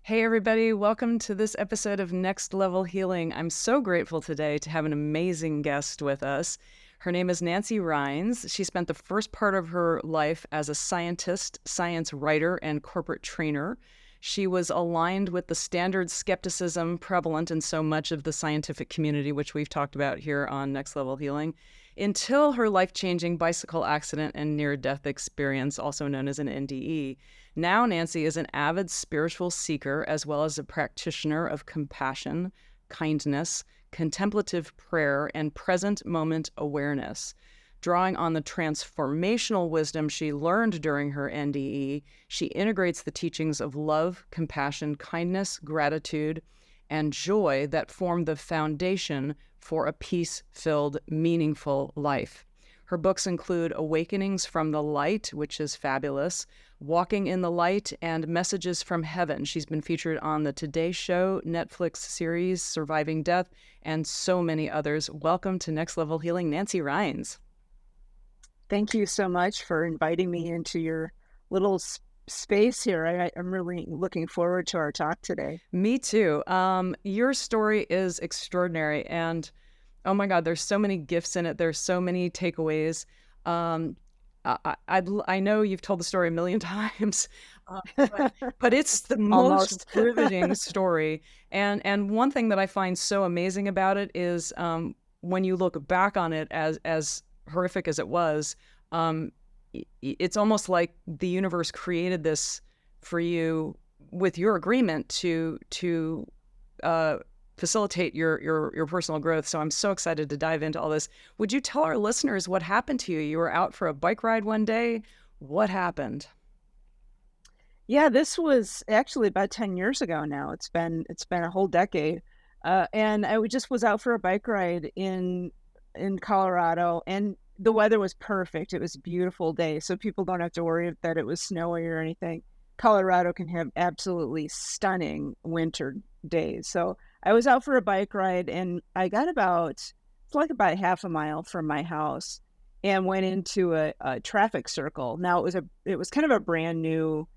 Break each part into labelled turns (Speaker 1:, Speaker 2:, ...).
Speaker 1: Hey, everybody, welcome to this episode of Next Level Healing. I'm so grateful today to have an amazing guest with us. Her name is Nancy Rynes. She spent the first part of her life as a scientist, science writer, and corporate trainer. She was aligned with the standard skepticism prevalent in so much of the scientific community, which we've talked about here on Next Level Healing, until her life-changing bicycle accident and near-death experience, also known as an NDE. Now, Nancy is an avid spiritual seeker as well as a practitioner of compassion, kindness, contemplative prayer, and present moment awareness. Drawing on the transformational wisdom she learned during her NDE, she integrates the teachings of love, compassion, kindness, gratitude, and joy that form the foundation for a peace-filled, meaningful life. Her books include Awakenings from the Light, which is fabulous, Walking in the Light, and Messages from Heaven. She's been featured on the Today Show, Netflix series, Surviving Death, and so many others. Welcome to Next Level Healing, Nancy Rynes.
Speaker 2: Thank you so much for inviting me into your little space here. I'm really looking forward to our talk today.
Speaker 1: Me too. Your story is extraordinary, and oh my God, there's so many gifts in it. There's so many takeaways. I know you've told the story a million times, but it's the most riveting story. And one thing that I find so amazing about it is when you look back on it as horrific as it was, it's almost like the universe created this for you with your agreement to facilitate your personal growth. So I'm so excited to dive into all this. Would you tell our listeners what happened to you? You were out for a bike ride one day. What happened?
Speaker 2: Yeah, this was actually about 10 years ago now. It's been a whole decade. And I just was out for a bike ride in Colorado, and the weather was perfect. It was a beautiful day, so people don't have to worry that it was snowy or anything. Colorado can have absolutely stunning winter days. So I was out for a bike ride, and I got about half a mile from my house and went into a traffic circle. Now it was kind of a brand new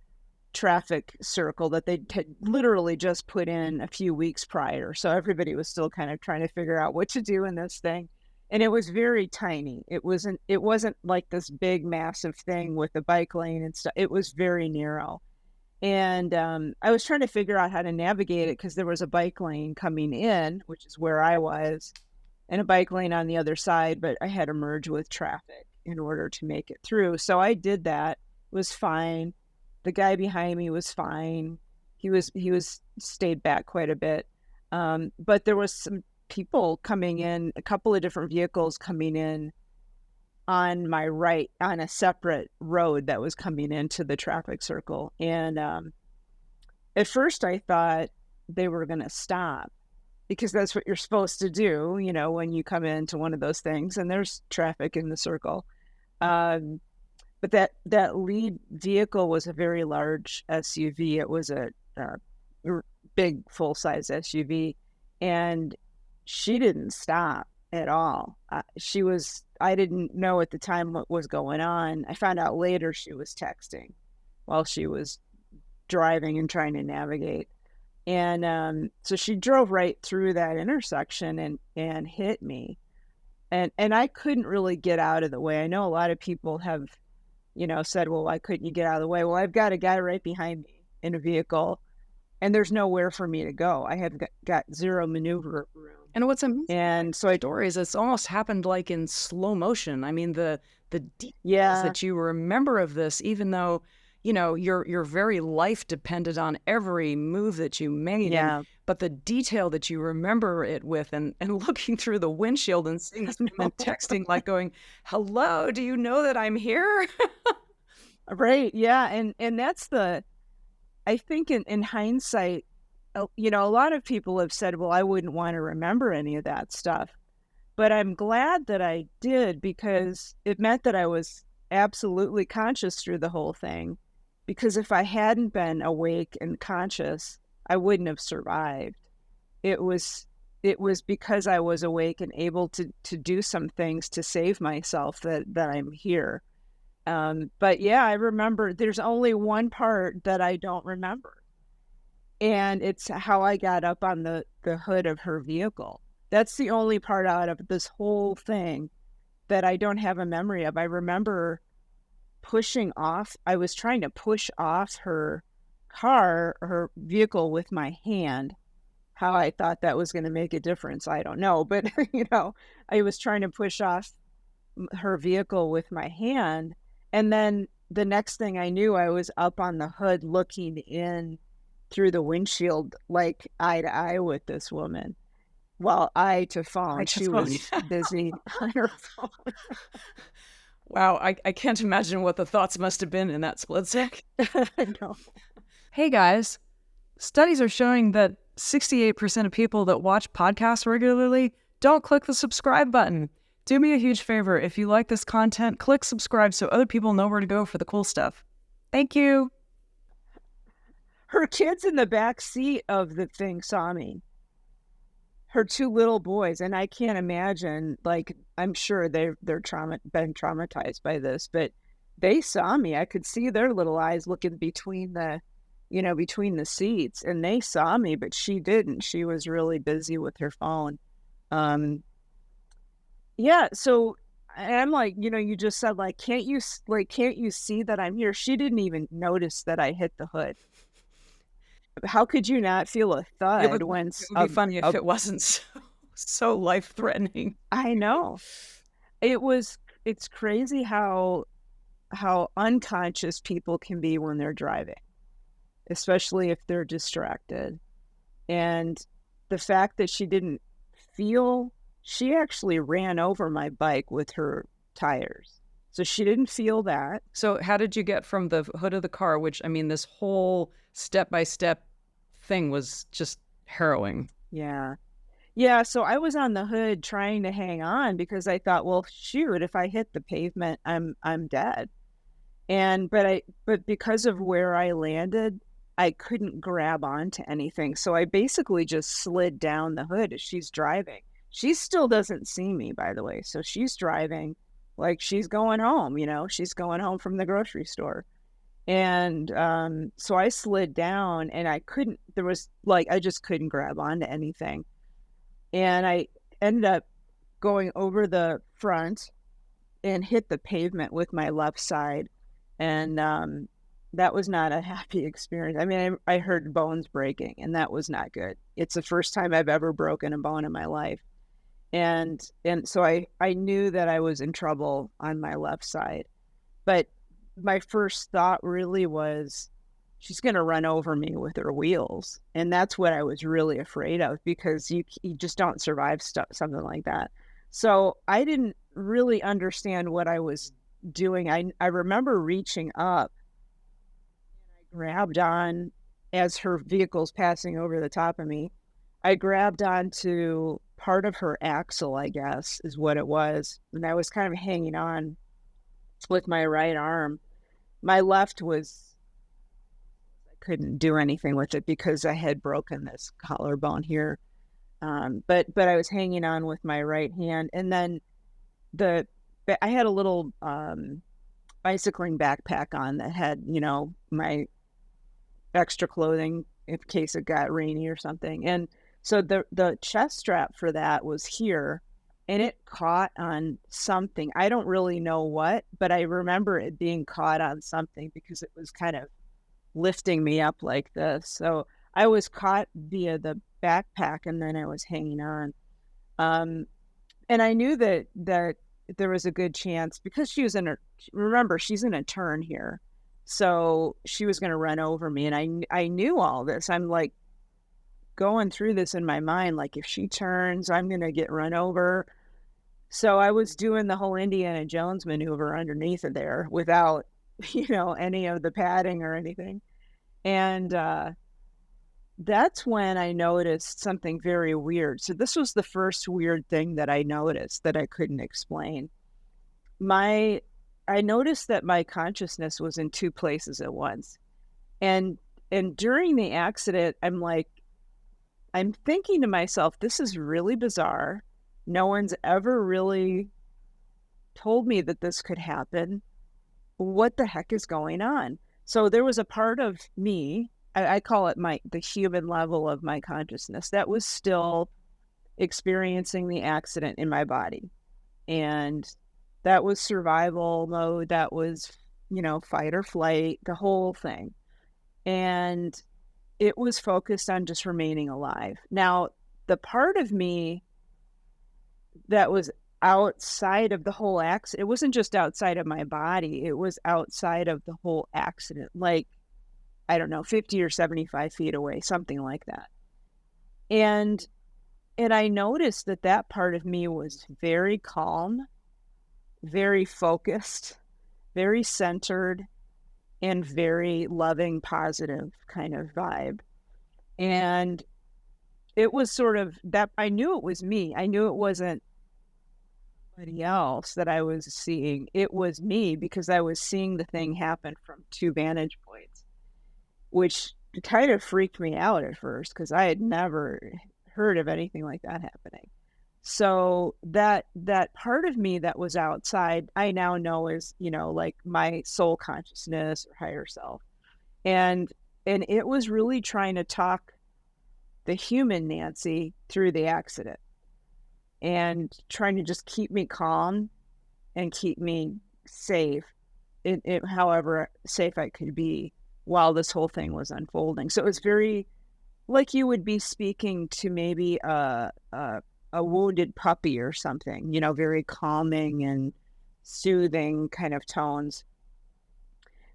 Speaker 2: traffic circle that they had literally just put in a few weeks prior. So everybody was still kind of trying to figure out what to do in this thing. And it was very tiny. It wasn't like this big, massive thing with a bike lane and stuff. It was very narrow. And I was trying to figure out how to navigate it because there was a bike lane coming in, which is where I was, and a bike lane on the other side, but I had to merge with traffic in order to make it through. So I did that. It was fine. The guy behind me was fine. He stayed back quite a bit. But there was some people coming in, a couple of different vehicles coming in on my right on a separate road that was coming into the traffic circle. And at first I thought they were going to stop because that's what you're supposed to do, when you come into one of those things and there's traffic in the circle. But that lead vehicle was a very large SUV. It was a big full-size SUV, and she didn't stop at all. I didn't know at the time what was going on. I found out later she was texting while she was driving and trying to navigate. And so she drove right through that intersection and hit me. And I couldn't really get out of the way. I know a lot of people have, said, well, why couldn't you get out of the way? Well, I've got a guy right behind me in a vehicle, and there's nowhere for me to go. I have got zero maneuver room.
Speaker 1: And what's amazing
Speaker 2: and so
Speaker 1: stories, it's almost happened like in slow motion. I mean, the details that you remember of this, even though, your very life depended on every move that you made.
Speaker 2: Yeah.
Speaker 1: But the detail that you remember it with and looking through the windshield and seeing this woman texting, like going, hello, do you know that I'm here?
Speaker 2: Right. Yeah. And that's I think in hindsight, a lot of people have said, well, I wouldn't want to remember any of that stuff. But I'm glad that I did, because it meant that I was absolutely conscious through the whole thing. Because if I hadn't been awake and conscious, I wouldn't have survived. It was because I was awake and able to do some things to save myself that I'm here. But yeah, I remember there's only one part that I don't remember. And it's how I got up on the hood of her vehicle. That's the only part out of this whole thing that I don't have a memory of. I remember I was trying to push off her vehicle with my hand. How I thought that was gonna make a difference, I don't know, but, I was trying to push off her vehicle with my hand, and then the next thing I knew, I was up on the hood looking in through the windshield, like, eye to eye with this woman. Well, eye to
Speaker 1: I
Speaker 2: phone, she
Speaker 1: just phone.
Speaker 2: was busy on her phone.
Speaker 1: Wow, I can't imagine what the thoughts must have been in that split sec.
Speaker 2: No.
Speaker 1: Hey guys, studies are showing that 68% of people that watch podcasts regularly don't click the subscribe button. Do me a huge favor. If you like this content, click subscribe so other people know where to go for the cool stuff. Thank you.
Speaker 2: Her kids in the back seat of the thing saw me. Her 2 little boys, and I can't imagine, like, I'm sure they're been traumatized by this, but they saw me. I could see their little eyes looking between between the seats, and they saw me, but she didn't. She was really busy with her phone. Yeah, so and I'm like, you just said, like, can't you see that I'm here?" She didn't even notice that I hit the hood. How could you not feel a
Speaker 1: It
Speaker 2: thud
Speaker 1: would,
Speaker 2: when
Speaker 1: it would be funny if it wasn't so life-threatening.
Speaker 2: I know. It's crazy how unconscious people can be when they're driving, especially if they're distracted. And the fact that she actually ran over my bike with her tires. So she didn't feel that.
Speaker 1: So how did you get from the hood of the car, which, I mean, this whole step-by-step thing was just harrowing.
Speaker 2: Yeah. Yeah, so I was on the hood trying to hang on because I thought, well, shoot, if I hit the pavement, I'm dead. But because of where I landed, I couldn't grab onto anything. So I basically just slid down the hood as she's driving. She still doesn't see me, by the way. So she's driving like she's going home, she's going home from the grocery store. And so I slid down and I just couldn't grab onto anything. And I ended up going over the front and hit the pavement with my left side. And that was not a happy experience. I mean, I heard bones breaking, and that was not good. It's the first time I've ever broken a bone in my life. And so I knew that I was in trouble on my left side. But my first thought really was, she's going to run over me with her wheels. And that's what I was really afraid of, because you just don't survive something like that. So I didn't really understand what I was doing. I remember reaching up and I grabbed on as her vehicle's passing over the top of me. I grabbed onto part of her axle, I guess, is what it was. And I was kind of hanging on with my right arm. My left I couldn't do anything with it because I had broken this collarbone here. But I was hanging on with my right hand. And then I had a little bicycling backpack on that had, my extra clothing in case it got rainy or something. And so the chest strap for that was here, and it caught on something. I don't really know what, but I remember it being caught on something because it was kind of lifting me up like this. So I was caught via the backpack, and then I was hanging on. And I knew that there was a good chance, because remember, she's in a turn here. So she was going to run over me. And I knew all this. I'm like going through this in my mind, like, if she turns, I'm going to get run over. So I was doing the whole Indiana Jones maneuver underneath of there without, any of the padding or anything. And that's when I noticed something very weird. So this was the first weird thing that I noticed that I couldn't explain. I noticed that my consciousness was in two places at once. And during the accident, I'm thinking to myself, this is really bizarre. No one's ever really told me that this could happen. What the heck is going on? So there was a part of me, I call it the human level of my consciousness that was still experiencing the accident in my body. And that was survival mode. That was, fight or flight, the whole thing. And it was focused on just remaining alive. Now, the part of me that was outside of the whole accident, it wasn't just outside of my body, it was outside of the whole accident, like, I don't know, 50 or 75 feet away, something like that. And I noticed that part of me was very calm, very focused, very centered, and very loving, positive kind of vibe. And it was sort of that, I knew it was me. I knew it wasn't somebody else that I was seeing. It was me, because I was seeing the thing happen from 2 vantage points, which kind of freaked me out at first, because I had never heard of anything like that happening. So that part of me that was outside, I now know is, like my soul consciousness or higher self. And it was really trying to talk the human Nancy through the accident and trying to just keep me calm and keep me safe, however safe I could be while this whole thing was unfolding. So it was very like you would be speaking to maybe a wounded puppy or something, very calming and soothing kind of tones.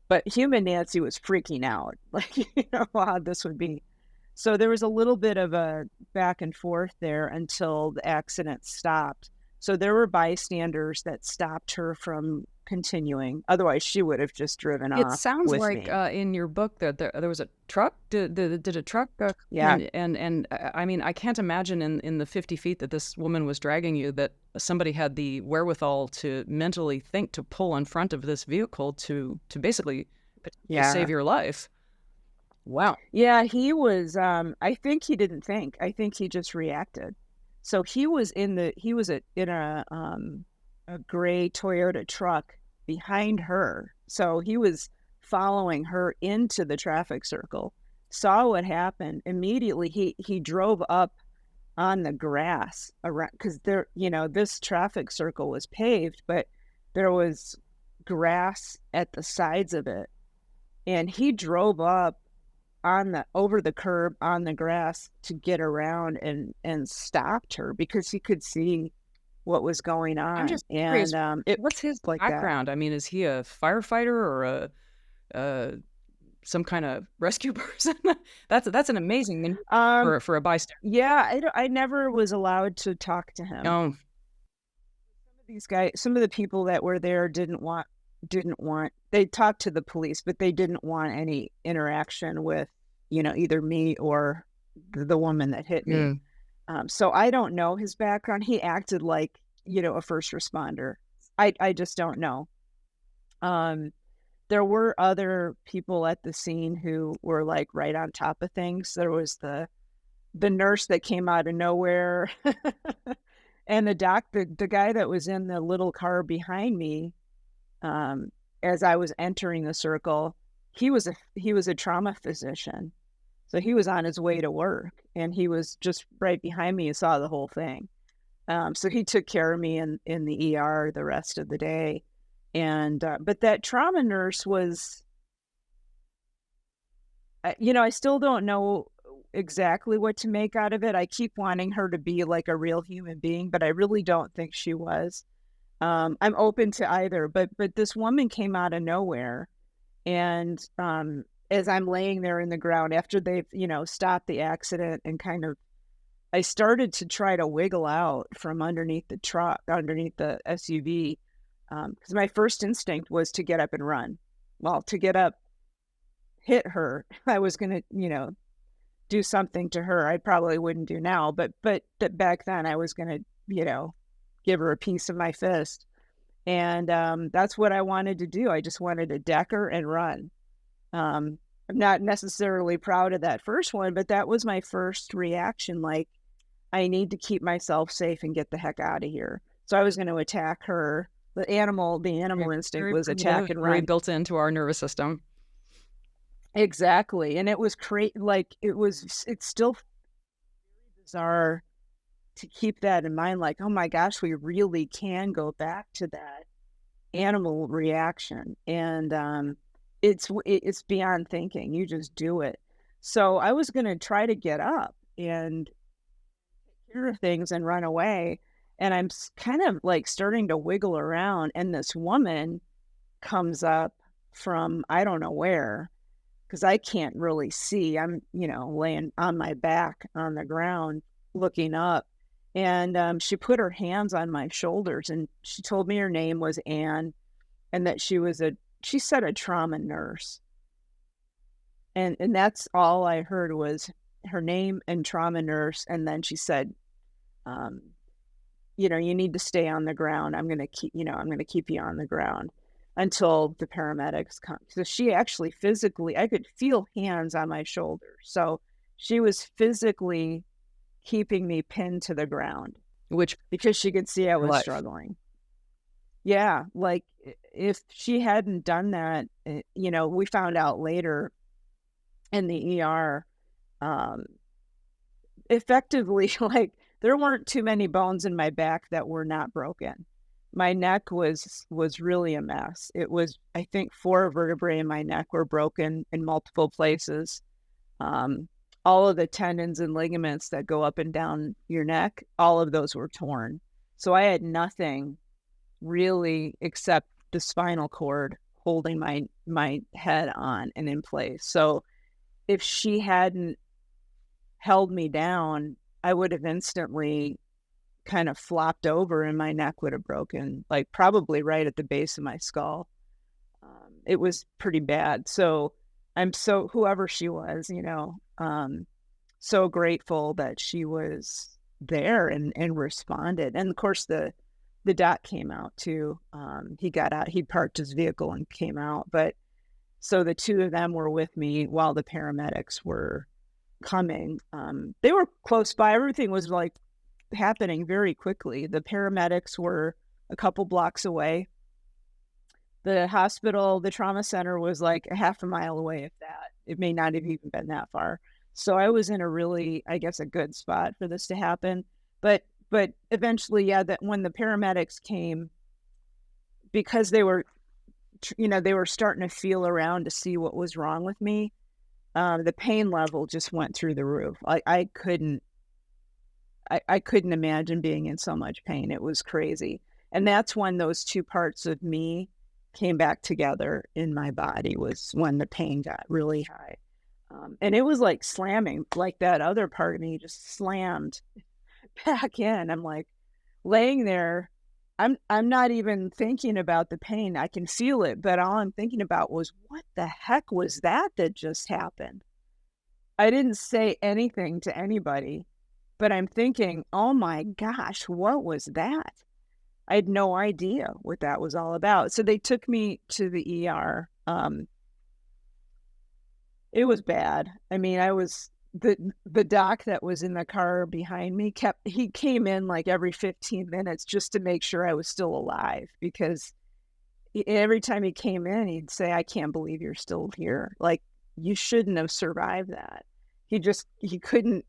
Speaker 2: But human Nancy was freaking out, like, how this would be. So there was a little bit of a back and forth there until the accident stopped. So there were bystanders that stopped her from continuing. Otherwise, she would have just driven
Speaker 1: It
Speaker 2: off
Speaker 1: sounds
Speaker 2: with
Speaker 1: like
Speaker 2: me.
Speaker 1: in your book that there was a truck. Did a truck?
Speaker 2: Yeah.
Speaker 1: And I mean, I can't imagine in the 50 feet that this woman was dragging you that somebody had the wherewithal to mentally think to pull in front of this vehicle to basically save your life. Wow.
Speaker 2: Yeah, he was, I think he didn't think. I think he just reacted. So he was in a gray Toyota truck behind her. So he was following her into the traffic circle, saw what happened. Immediately he drove up on the grass around, because there, this traffic circle was paved, but there was grass at the sides of it. And he drove up over the curb on the grass to get around and stopped her, because he could see what was going on.
Speaker 1: I'm just curious, what's his
Speaker 2: like
Speaker 1: background? I mean, is he a firefighter or some kind of rescue person? That's an amazing maneuver for a bystander.
Speaker 2: Yeah, I never was allowed to talk to him.
Speaker 1: Oh.
Speaker 2: Some of the people that were there didn't want, they talked to the police, but they didn't want any interaction with, either me or the woman that hit me. So I don't know his background. He acted like, a first responder. I just don't know. There were other people at the scene who were like right on top of things. There was the nurse that came out of nowhere, and the guy that was in the little car behind me. As I was entering the circle, he was a trauma physician. So he was on his way to work, and he was just right behind me and saw the whole thing. So he took care of me in the ER the rest of the day. And, but that trauma nurse was, I still don't know exactly what to make out of it. I keep wanting her to be like a real human being, but I really don't think she was. I'm open to either, but this woman came out of nowhere, and as I'm laying there in the ground after they've, stopped the accident, and kind of, I started to try to wiggle out from underneath the truck, underneath the SUV, because my first instinct was to get up and run. Well, to get up, hit her, I was going to, do something to her. I probably wouldn't do now, but back then I was going to, give her a piece of my fist. And that's what I wanted to do. I just wanted to deck her and run. I'm not necessarily proud of that first one, but that was my first reaction. Like, I need to keep myself safe and get the heck out of here. So I was going to attack her. The animal instinct was attack and run.
Speaker 1: Very built into our nervous system.
Speaker 2: Exactly, and it was like, it's still bizarre to keep that in mind, like, "Oh my gosh, we really can go back to that animal reaction," and, it's beyond thinking, you just do it. So, I was gonna try to get up and hear things and run away, and I'm kind of, like, starting to wiggle around, and this woman comes up from I don't know where, because I can't really see. I'm, laying on my back on the ground looking up. And she put her hands on my shoulders and she told me her name was Anne and that she said a trauma nurse. And that's all I heard was her name and trauma nurse. And then she said, um, you need to stay on the ground. I'm going to keep you on the ground until the paramedics come. So she actually physically, I could feel hands on my shoulder. So she was physically keeping me pinned to the ground
Speaker 1: Which
Speaker 2: because she could see I
Speaker 1: your
Speaker 2: was
Speaker 1: life.
Speaker 2: struggling. Yeah, like if she hadn't done that, we found out later in the ER, um, effectively, like, there weren't too many bones in my back that were not broken. My neck was really a mess. It was, I think, 4 vertebrae in my neck were broken in multiple places. Um, all of the tendons and ligaments that go up and down your neck, all of those were torn. So I had nothing really except the spinal cord holding my head on and in place. So if she hadn't held me down, I would have instantly kind of flopped over and my neck would have broken, like probably right at the base of my skull. It was pretty bad. So whoever she was, so grateful that she was there and responded. And of course, the doc came out too. He got out, he parked his vehicle and came out. But so the two of them were with me while the paramedics were coming. They were close by. Everything was like happening very quickly. The paramedics were a couple blocks away. The hospital, the trauma center was like a half a mile away, if that. It may not have even been that far. So I was in a really, I guess, a good spot for this to happen. But eventually, yeah, that when the paramedics came, because they were starting to feel around to see what was wrong with me, the pain level just went through the roof. I couldn't imagine being in so much pain. It was crazy. And that's when those two parts of me came back together in my body, was when the pain got really high. And it was like slamming, like that other part of me just slammed back in. I'm like laying there. I'm not even thinking about the pain. I can feel it, but all I'm thinking about was, what the heck was that just happened? I didn't say anything to anybody, but I'm thinking, "Oh my gosh, what was that?" I had no idea what that was all about. So they took me to the ER. It was bad. I mean, the doc that was in the car behind me he came in like every 15 minutes just to make sure I was still alive, because every time he came in, he'd say, "I can't believe you're still here. Like, you shouldn't have survived that." He couldn't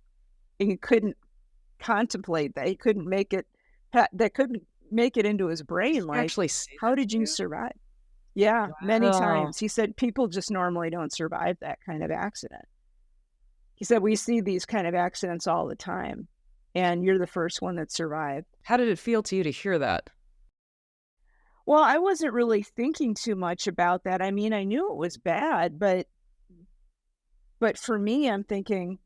Speaker 2: contemplate that. He couldn't make it that couldn't make it into his brain,
Speaker 1: He
Speaker 2: like,
Speaker 1: actually say
Speaker 2: "How
Speaker 1: that
Speaker 2: did
Speaker 1: to
Speaker 2: you
Speaker 1: you?
Speaker 2: survive?" Yeah, many
Speaker 1: Wow.
Speaker 2: times. He said, "People just normally don't survive that kind of accident." He said, "We see these kind of accidents all the time, and you're the first one that survived."
Speaker 1: How did it feel to you to hear that?
Speaker 2: Well, I wasn't really thinking too much about that. I mean, I knew it was bad, but for me, I'm thinking,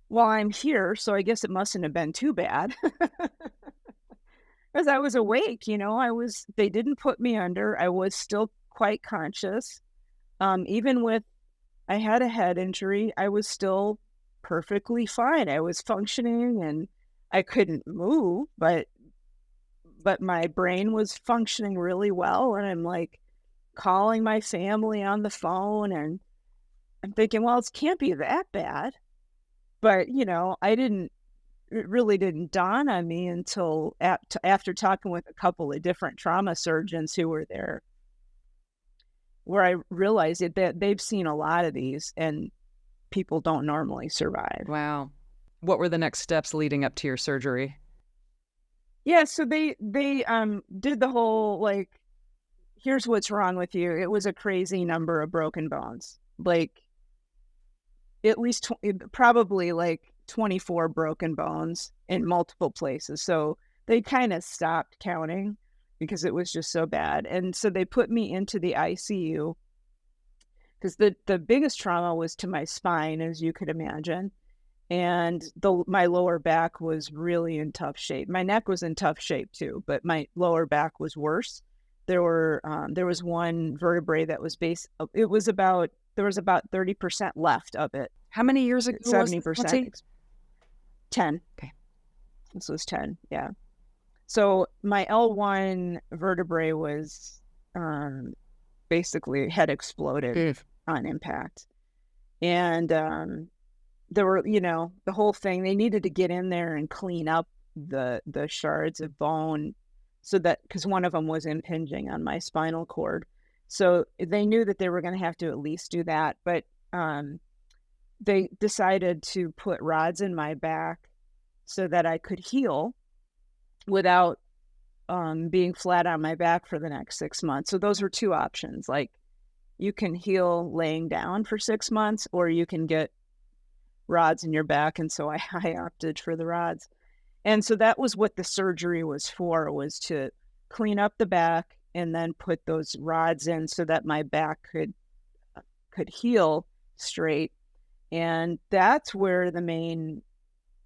Speaker 2: "Well, I'm here, so I guess it mustn't have been too bad." Because I was awake, they didn't put me under. I was still quite conscious. Even with I had a head injury, I was still perfectly fine. I was functioning and I couldn't move, but my brain was functioning really well. And I'm like calling my family on the phone and I'm thinking, well, it can't be that bad. But, it really didn't dawn on me until after talking with a couple of different trauma surgeons who were there. where I realized that they've seen a lot of these and people don't normally survive.
Speaker 1: Wow. What were the next steps leading up to your surgery?
Speaker 2: Yeah, so they did the whole like, here's what's wrong with you. It was a crazy number of broken bones. Like at least probably like 24 broken bones in multiple places. So they kind of stopped counting because it was just so bad. And so they put me into the ICU because the biggest trauma was to my spine, as you could imagine. And my lower back was really in tough shape. My neck was in tough shape too, but my lower back was worse. There was one vertebrae that was there was about 30% left of it.
Speaker 1: How many years ago was this,
Speaker 2: 70%.
Speaker 1: Nancy?
Speaker 2: 10.
Speaker 1: Okay.
Speaker 2: This was 10. Yeah. So my L1 vertebrae was basically had exploded on impact. And there were, the whole thing, they needed to get in there and clean up the shards of bone so that, because one of them was impinging on my spinal cord. So they knew that they were going to have to at least do that. But they decided to put rods in my back so that I could heal without being flat on my back for the next 6 months. So those were two options. Like, you can heal laying down for 6 months, or you can get rods in your back. And so I opted for the rods. And so that was what the surgery was for, was to clean up the back and then put those rods in so that my back could heal straight. And that's where the main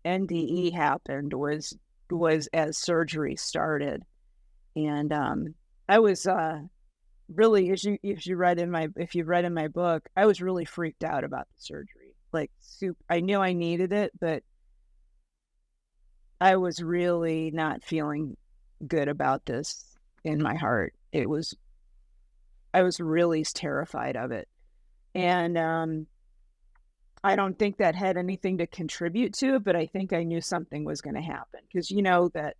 Speaker 2: NDE happened, was as surgery started. And I was really, if you've read in my book, I was really freaked out about the surgery. Like, I knew I needed it, but I was really not feeling good about this in my heart. I was really terrified of it. And I don't think that had anything to contribute to it, but I think I knew something was going to happen, because that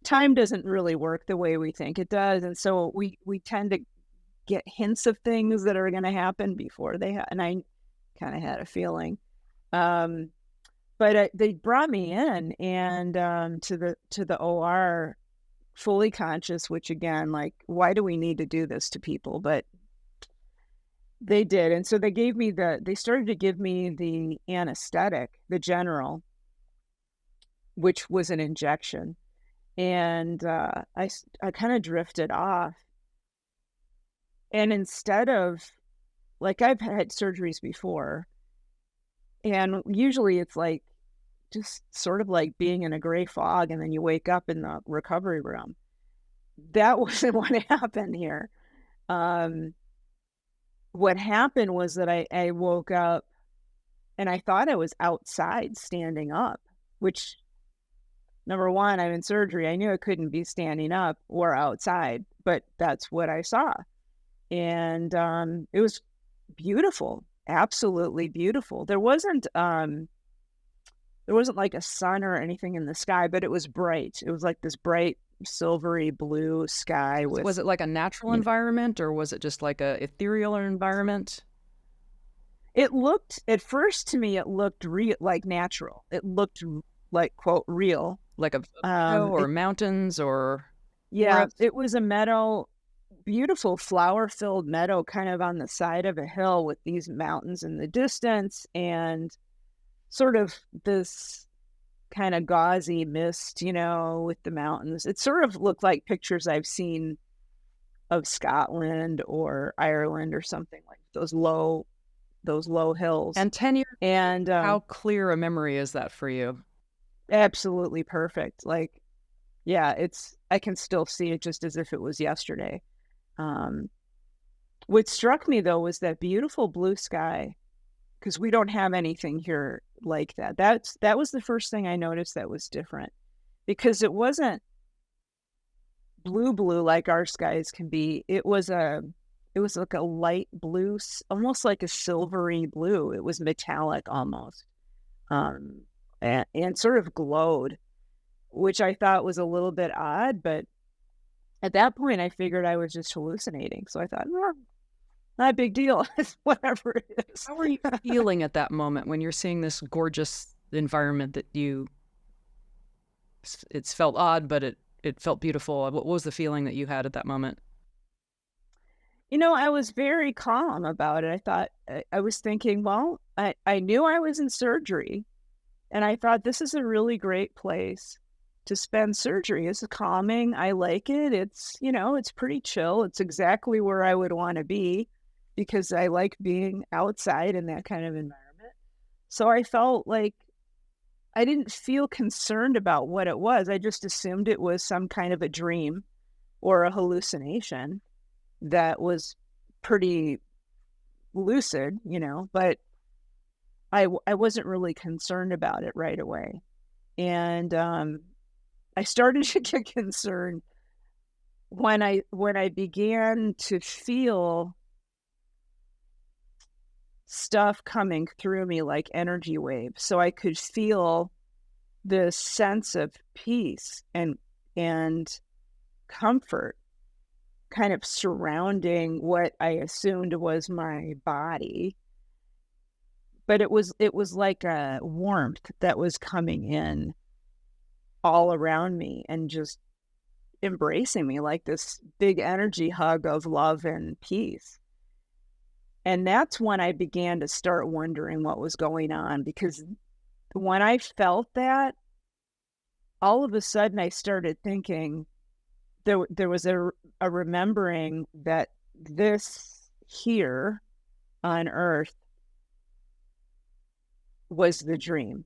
Speaker 2: time doesn't really work the way we think it does. And so we tend to get hints of things that are going to happen before they and I kind of had a feeling. But they brought me in and to the OR fully conscious, which again, like, why do we need to do this to people? But they did. And so they started to give me the anesthetic, the general, which was an injection. And I kind of drifted off. And instead of, like, I've had surgeries before, and usually it's like just sort of like being in a gray fog, and then you wake up in the recovery room. That wasn't what happened here. What happened was that I woke up and I thought I was outside standing up, which, number one, I'm in surgery. I knew I couldn't be standing up or outside, but that's what I saw. And it was beautiful, absolutely beautiful. There wasn't like a sun or anything in the sky, but it was bright. It was like this bright silvery blue sky.
Speaker 1: Was it like a natural environment, or was it just like a ethereal environment?
Speaker 2: It looked, at first to me, it looked like natural. It looked like, quote, real.
Speaker 1: Like a meadow or mountains or...
Speaker 2: Yeah,
Speaker 1: forest?
Speaker 2: it was a meadow, beautiful flower-filled meadow kind of on the side of a hill with these mountains in the distance, and sort of this kind of gauzy mist, with the mountains. It sort of looked like pictures I've seen of Scotland or Ireland or something, like those low hills.
Speaker 1: And 10 years,
Speaker 2: and
Speaker 1: how clear a memory is that for you?
Speaker 2: Absolutely perfect. Like, yeah, I can still see it just as if it was yesterday. What struck me, though, was that beautiful blue sky, because we don't have anything here like that. That was the first thing I noticed that was different, because it wasn't blue like our skies can be. It was like a light blue, almost like a silvery blue. It was metallic almost, and sort of glowed, which I thought was a little bit odd. But at that point, I figured I was just hallucinating. So I thought, not a big deal. It's whatever it is.
Speaker 1: How are you feeling at that moment when you're seeing this gorgeous environment that it's felt odd, but it felt beautiful? What was the feeling that you had at that moment?
Speaker 2: I was very calm about it. I thought, I was thinking, well, I knew I was in surgery, and I thought this is a really great place to spend surgery. It's calming. I like it. It's pretty chill. It's exactly where I would want to be because I like being outside in that kind of environment. So I felt like I didn't feel concerned about what it was. I just assumed it was some kind of a dream or a hallucination that was pretty lucid, but I wasn't really concerned about it right away. And I started to get concerned when I began to feel stuff coming through me like energy waves. So I could feel this sense of peace and comfort kind of surrounding what I assumed was my body. But it was like a warmth that was coming in all around me and just embracing me like this big energy hug of love and peace. And that's when I began to start wondering what was going on, because when I felt that, all of a sudden I started thinking there was a remembering that this here on earth was the dream,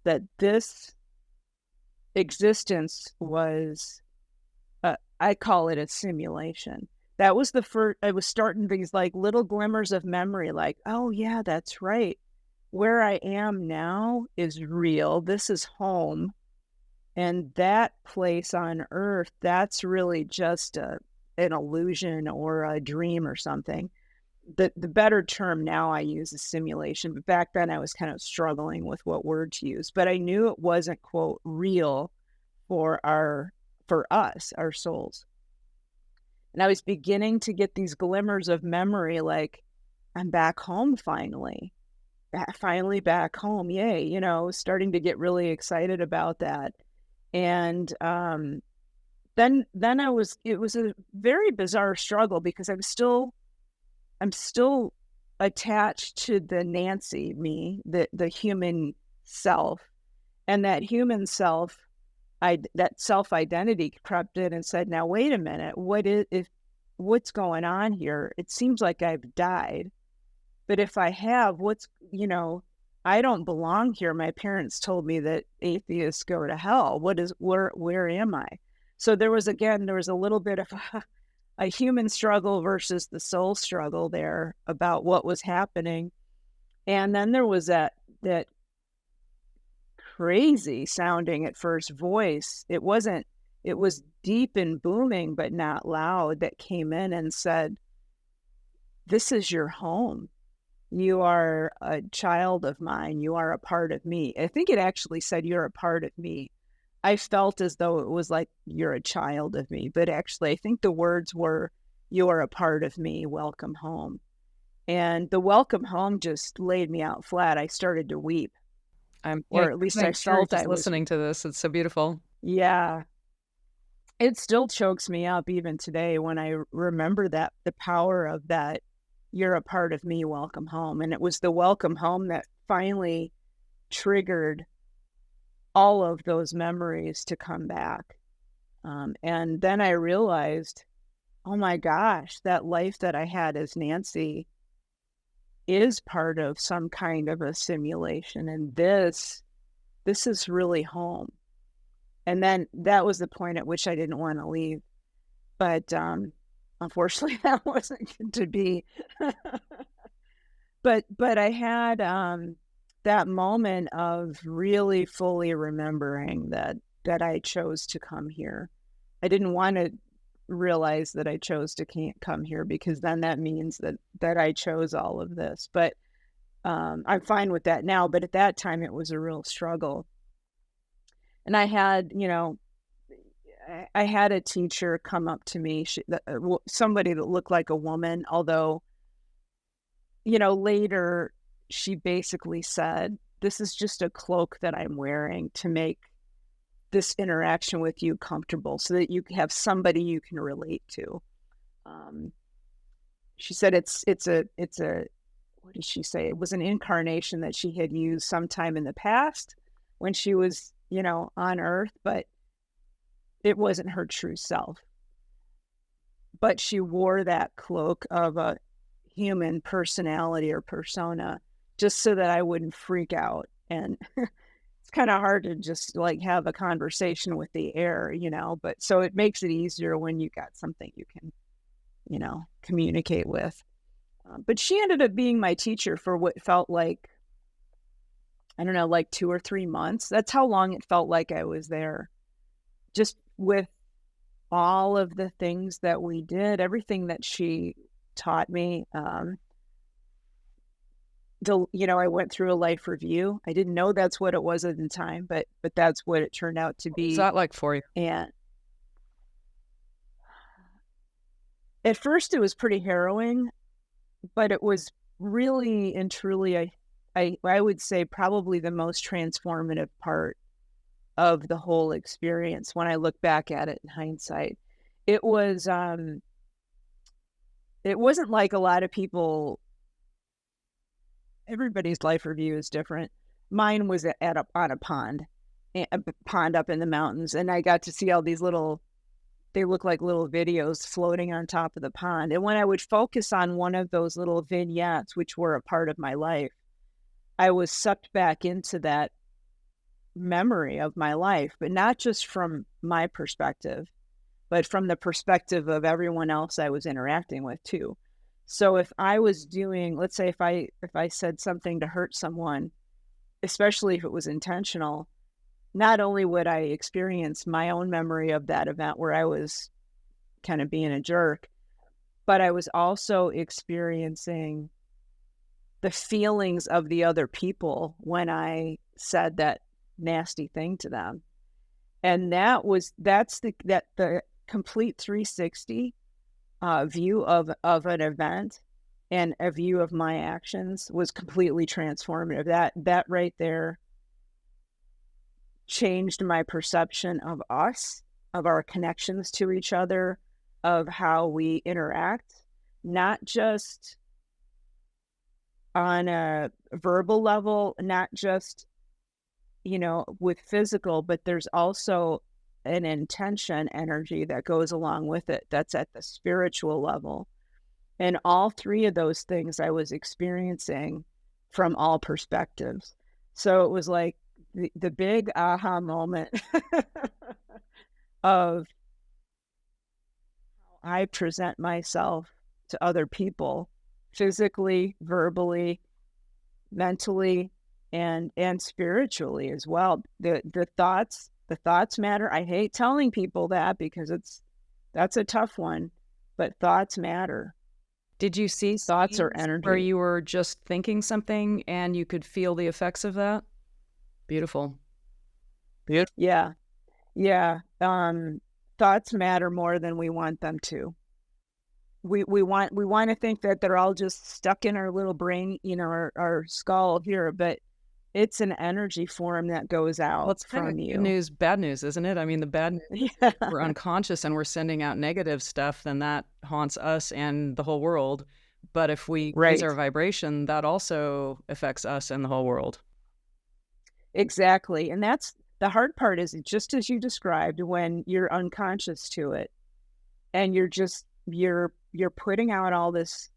Speaker 2: that this existence was, I call it a simulation. That was the first, I was starting these like little glimmers of memory, like, oh yeah, that's right. Where I am now is real. This is home. And that place on earth, that's really just an illusion or a dream or something. The better term now I use is simulation, but back then I was kind of struggling with what word to use. But I knew it wasn't, quote, real for us, our souls. And I was beginning to get these glimmers of memory, like, I'm back home finally. Finally back home. Yay. Starting to get really excited about that. And then it was a very bizarre struggle because I'm still attached to the Nancy, me, the human self. And that human self, that self-identity crept in and said, now, wait a minute, what's going on here? It seems like I've died. But if I have, I don't belong here. My parents told me that atheists go to hell. Where am I? So there was a little bit of a human struggle versus the soul struggle there about what was happening. And then there was that crazy sounding at first voice. It was deep and booming, but not loud, that came in and said, this is your home. You are a child of mine. You are a part of me. I think it actually said, you're a part of me. I felt as though it was like, you're a child of me. But actually, I think the words were, you are a part of me. Welcome home. And the welcome home just laid me out flat. I started to weep. Or at least I felt I was
Speaker 1: listening to this. It's so beautiful.
Speaker 2: Yeah. It still chokes me up even today when I remember that, the power of that, you're a part of me, welcome home. And it was the welcome home that finally triggered all of those memories to come back. And then I realized, oh my gosh, that life that I had as Nancy is part of some kind of a simulation. And this is really home. And then that was the point at which I didn't want to leave. But unfortunately, that wasn't going to be. But I had that moment of really fully remembering that I chose to come here. I didn't want to realize that I chose to can't come here, because then that means that I chose all of this. But I'm fine with that now. But at that time, it was a real struggle. And I had, I had a teacher come up to me, somebody that looked like a woman, although later she basically said, this is just a cloak that I'm wearing to make this interaction with you comfortable so that you have somebody you can relate to. She said it's a what did she say? It was an incarnation that she had used sometime in the past when she was, on Earth, but it wasn't her true self. But she wore that cloak of a human personality or persona just so that I wouldn't freak out. And it's kind of hard to just like have a conversation with the air, but so it makes it easier when you got something you can, communicate with. But she ended up being my teacher for what felt like, I don't know, like 2 or 3 months. That's how long it felt like I was there. Just with all of the things that we did, everything that she taught me. I went through a life review. I didn't know that's what it was at the time, but that's what it turned out to be.
Speaker 1: What was that like for you?
Speaker 2: And at first it was pretty harrowing, but it was really and truly, I would say probably the most transformative part of the whole experience when I look back at it in hindsight. It was, it wasn't like a lot of people, everybody's life review is different. Mine was on a pond up in the mountains, and I got to see all these they look like little videos floating on top of the pond. And when I would focus on one of those little vignettes, which were a part of my life, I was sucked back into that memory of my life, but not just from my perspective, but from the perspective of everyone else I was interacting with too. So if I was doing, let's say if I said something to hurt someone, especially if it was intentional, not only would I experience my own memory of that event where I was kind of being a jerk, but I was also experiencing the feelings of the other people when I said that nasty thing to them. And that's the complete 360 view of an event and a view of my actions was completely transformative. That right there changed my perception of us, of our connections to each other, of how we interact, not just on a verbal level, not just, with physical, but there's also an intention energy that goes along with it. That's at the spiritual level. And all three of those things I was experiencing from all perspectives. So it was like the big aha moment of how I present myself to other people, physically, verbally, mentally, and spiritually as well. The thoughts matter. I hate telling people that because that's a tough one, but thoughts matter.
Speaker 1: Did you see
Speaker 2: thoughts or energy
Speaker 1: where you were just thinking something and you could feel the effects of that? Beautiful.
Speaker 2: Yeah. Thoughts matter more than we want them to. We want to think that they're all just stuck in our little brain, our skull here, but it's an energy form that goes out
Speaker 1: it's
Speaker 2: from you.
Speaker 1: Good news, bad news, isn't it? I mean, the bad news, we're unconscious and we're sending out negative stuff, then that haunts us and the whole world. But if we raise our vibration, that also affects us and the whole world.
Speaker 2: Exactly. And that's the hard part, is just as you described, when you're unconscious to it and you're putting out all this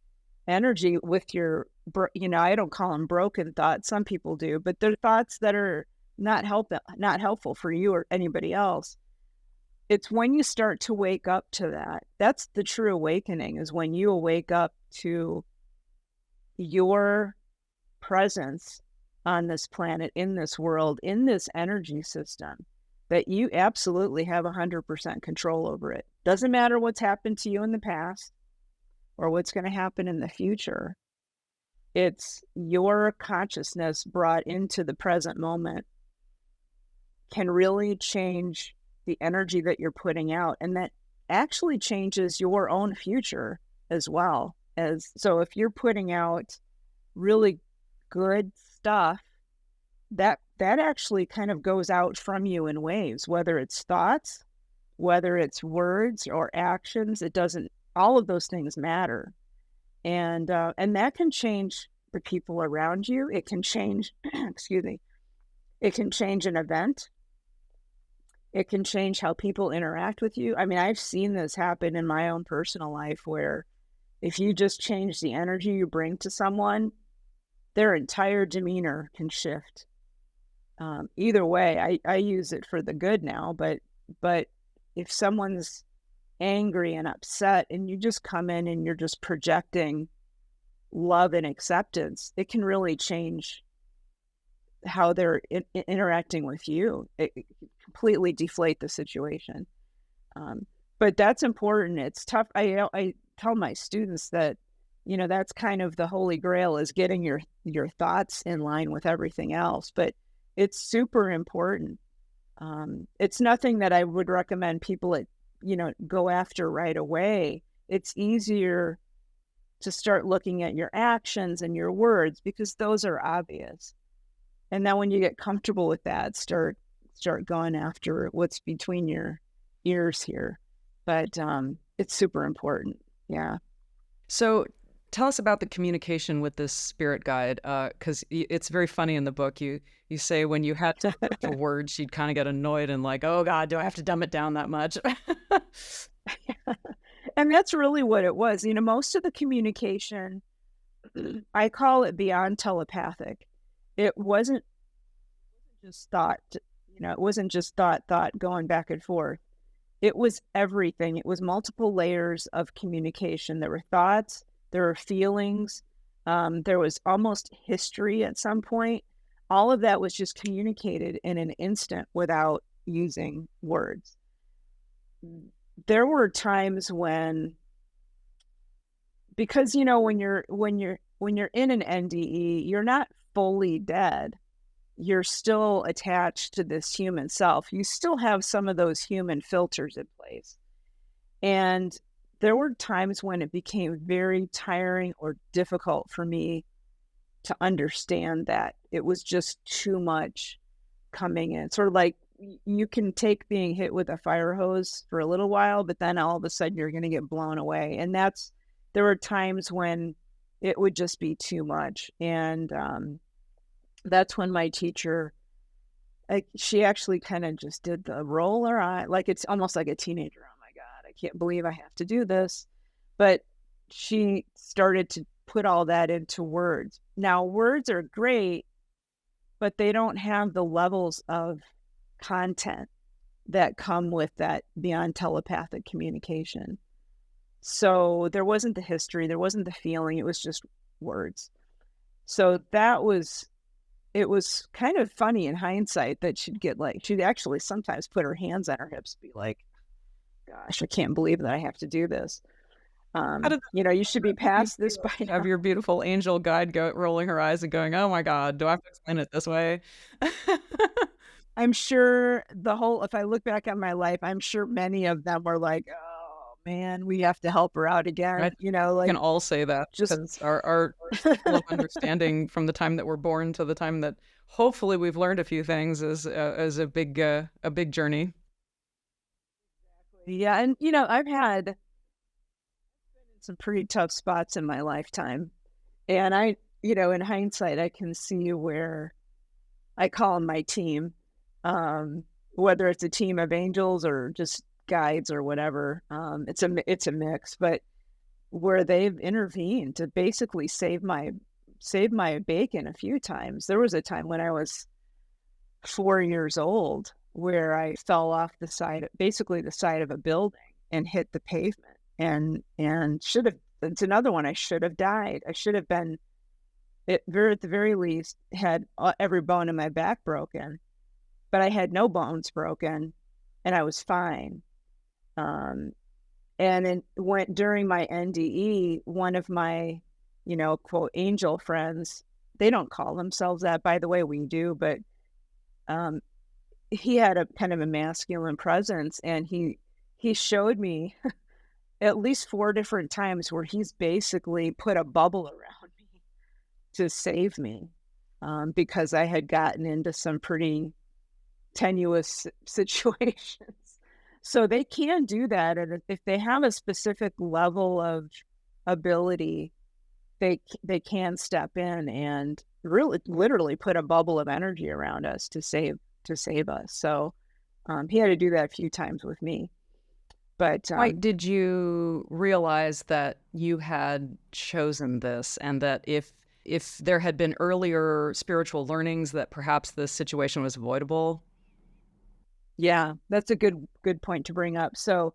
Speaker 2: energy with your, I don't call them broken thoughts. Some people do, but they're thoughts that are not helpful for you or anybody else. It's when you start to wake up to that. That's the true awakening, is when you wake up to your presence on this planet, in this world, in this energy system, that you absolutely have 100% control over it. Doesn't matter what's happened to you in the past or what's going to happen in the future. It's your consciousness brought into the present moment can really change the energy that you're putting out. And that actually changes your own future as well. So if you're putting out really good stuff, that actually kind of goes out from you in waves, whether it's thoughts, whether it's words or actions, it doesn't all of those things matter. And that can change the people around you. It can change, excuse me, it can change an event. It can change how people interact with you. I mean, I've seen this happen in my own personal life where if you just change the energy you bring to someone, their entire demeanor can shift. Either way, I use it for the good now, but if someone's angry and upset and you just come in and you're just projecting love and acceptance, it can really change how they're interacting with you. It completely deflate the situation. But that's important. It's tough. I tell my students that, that's kind of the holy grail is getting your thoughts in line with everything else. But it's super important. It's nothing that I would recommend people go after right away. It's easier to start looking at your actions and your words because those are obvious. And then when you get comfortable with that, start going after what's between your ears here. But it's super important. Yeah.
Speaker 1: So tell us about the communication with this spirit guide, because it's very funny in the book. You say when you had to look for words, you'd kind of get annoyed and like, oh God, do I have to dumb it down that much?
Speaker 2: And that's really what it was. Most of the communication, I call it beyond telepathic. It wasn't just thought, it wasn't just thought going back and forth. It was everything. It was multiple layers of communication. There were thoughts, there were feelings, there was almost history at some point. All of that was just communicated in an instant without using words. There were times when, because when you're in an NDE, you're not fully dead. You're still attached to this human self. You still have some of those human filters in place. And there were times when it became very tiring or difficult for me to understand that it was just too much coming in. Sort of like you can take being hit with a fire hose for a little while, but then all of a sudden you're going to get blown away. And there were times when it would just be too much. And that's when my teacher, she actually kind of just did the roll her eye, like it's almost like a teenager. Oh my God, I can't believe I have to do this. But she started to put all that into words. Now, words are great, but they don't have the levels of content that come with that beyond telepathic communication. So there wasn't the history, there wasn't the feeling, it was just words. So it was kind of funny in hindsight that she'd actually sometimes put her hands on her hips, be like, gosh, I can't believe that I have to do this. You should be past this by now.
Speaker 1: Have your beautiful angel guide rolling her eyes and going, oh my God, do I have to explain it this way?
Speaker 2: I'm sure if I look back on my life, I'm sure many of them were like, oh man, we have to help her out again.
Speaker 1: We can all say that because our level of understanding from the time that we're born to the time that hopefully we've learned a few things is a big journey.
Speaker 2: Yeah. And, I've been in some pretty tough spots in my lifetime. And in hindsight, I can see where I call them my team, whether it's a team of angels or just guides or whatever. It's a mix, but where they've intervened to basically save my bacon a few times. There was a time when I was 4 years old where I fell off the side of a building and hit the pavement and it's another one. I should have died. I should have been, at the very least, had every bone in my back broken, but I had no bones broken and I was fine. And during my NDE, one of my, quote, angel friends, they don't call themselves that, by the way, we do, but he had a kind of a masculine presence, and he showed me at least 4 different times where he's basically put a bubble around me to save me, because I had gotten into some pretty tenuous situations. So they can do that, and if they have a specific level of ability, they can step in and really literally put a bubble of energy around us to save us. So, he had to do that a few times with me. But,
Speaker 1: Why did you realize that you had chosen this and that if there had been earlier spiritual learnings that perhaps this situation was avoidable?
Speaker 2: yeah, that's a good point to bring up. So,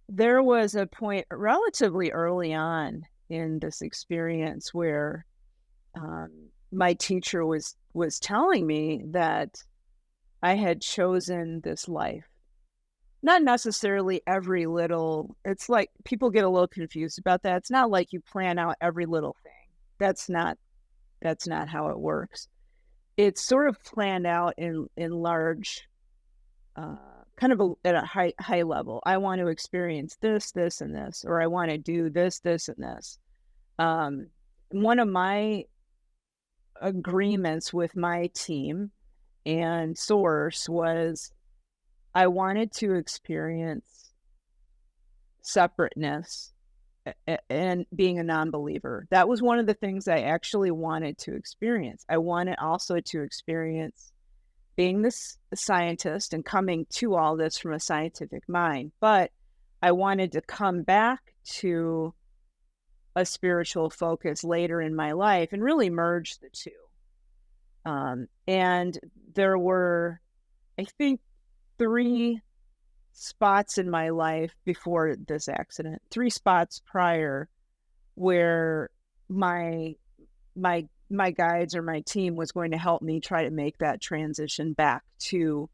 Speaker 2: there was a point relatively early on in this experience where, my teacher was telling me that I had chosen this life. Not necessarily every little it's like people get a little confused about that. It's not like you plan out every little thing. That's not that's not how it works. It's sort of planned out in large, uh, kind of at a high level. I want to experience this, this, and this, or I want to do this, this, and this. One of my agreements with my team and source was I wanted to experience separateness and being a non-believer. That was one of the things I actually wanted to experience. I wanted also to experience being this scientist and coming to all this from a scientific mind, but I wanted to come back to a spiritual focus later in my life and really merge the two. And there were, I think, 3 spots in my life before this accident, 3 spots prior where my guides or my team was going to help me try to make that transition back to,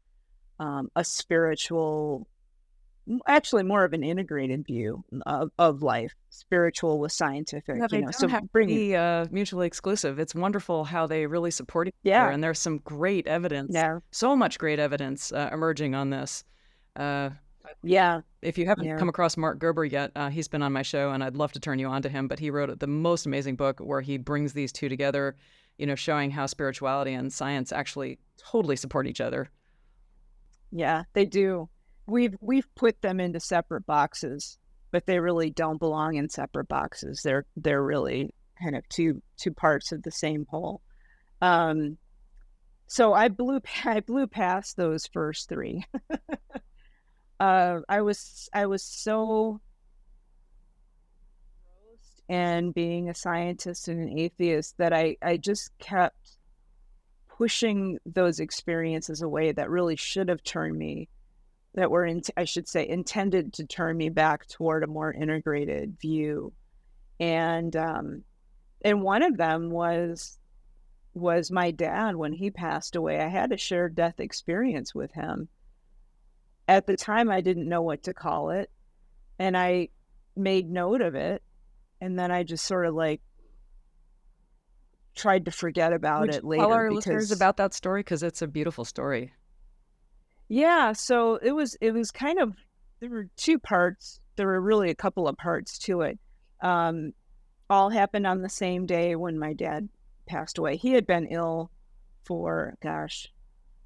Speaker 2: a spiritual actually more of an integrated view of life, spiritual with
Speaker 1: Yeah,
Speaker 2: scientific,
Speaker 1: they don't
Speaker 2: so
Speaker 1: have to
Speaker 2: bringing
Speaker 1: be, mutually exclusive. It's wonderful how they really support each other,
Speaker 2: yeah,
Speaker 1: and there's some great evidence,
Speaker 2: yeah,
Speaker 1: so much great evidence, emerging on this. Uh,
Speaker 2: yeah,
Speaker 1: if you haven't
Speaker 2: yeah,
Speaker 1: come across Mark Gerber yet, he's been on my show, and I'd love to turn you on to him, but he wrote the most amazing book where he brings these 2 together, showing how spirituality and science actually totally support each other.
Speaker 2: yeah, they do. We've put them into separate boxes, but they really don't belong in separate boxes. They're really kind of two parts of the same whole. Um, so I blew past those first 3. I was so engrossed in being a scientist and an atheist that I just kept pushing those experiences away that really should have turned me that were I should say intended to turn me back toward a more integrated view. And and one of them was my dad when he passed away. I had a shared death experience with him. At the time I didn't know what to call it, and I made note of it, and then I just sort of like tried to forget about
Speaker 1: Would you
Speaker 2: it
Speaker 1: tell
Speaker 2: later
Speaker 1: our listeners
Speaker 2: because
Speaker 1: about that story? Because it's a beautiful story.
Speaker 2: yeah, so it was kind of there were 2 parts. There were really a couple of parts to it. Um, all happened on the same day when my dad passed away. He had been ill for, gosh,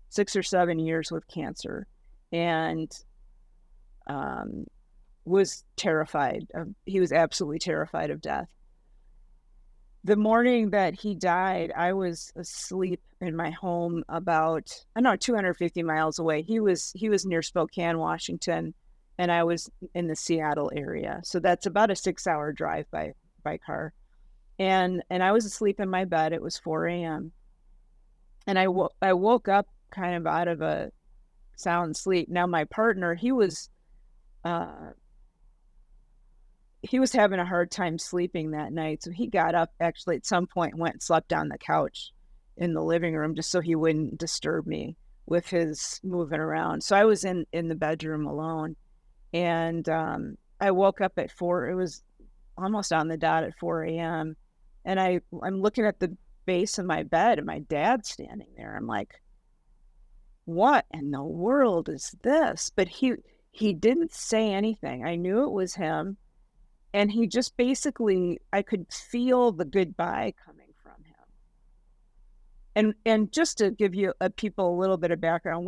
Speaker 2: 6 or 7 years with cancer and, um, was terrified of he was absolutely terrified of death. The morning that he died, I was asleep in my home about, I don't know, 250 miles away. He was near Spokane, Washington, and I was in the Seattle area. So that's about a 6-hour drive by car. And I was asleep in my bed. It was 4 a.m. And I woke up kind of out of a sound sleep. Now my partner, uh he was having a hard time sleeping that night, so he got up actually at some point and went and slept on the couch in the living room just so he wouldn't disturb me with his moving around. So I was in the bedroom alone, and, I woke up at 4 it was almost on the dot at 4 a.m., and I'm looking at the base of my bed, and my dad's standing there. I'm like, "What in the world is this?" But he didn't say anything. I knew it was him. And he just basically I could feel the goodbye coming And just to give you people a little bit of background,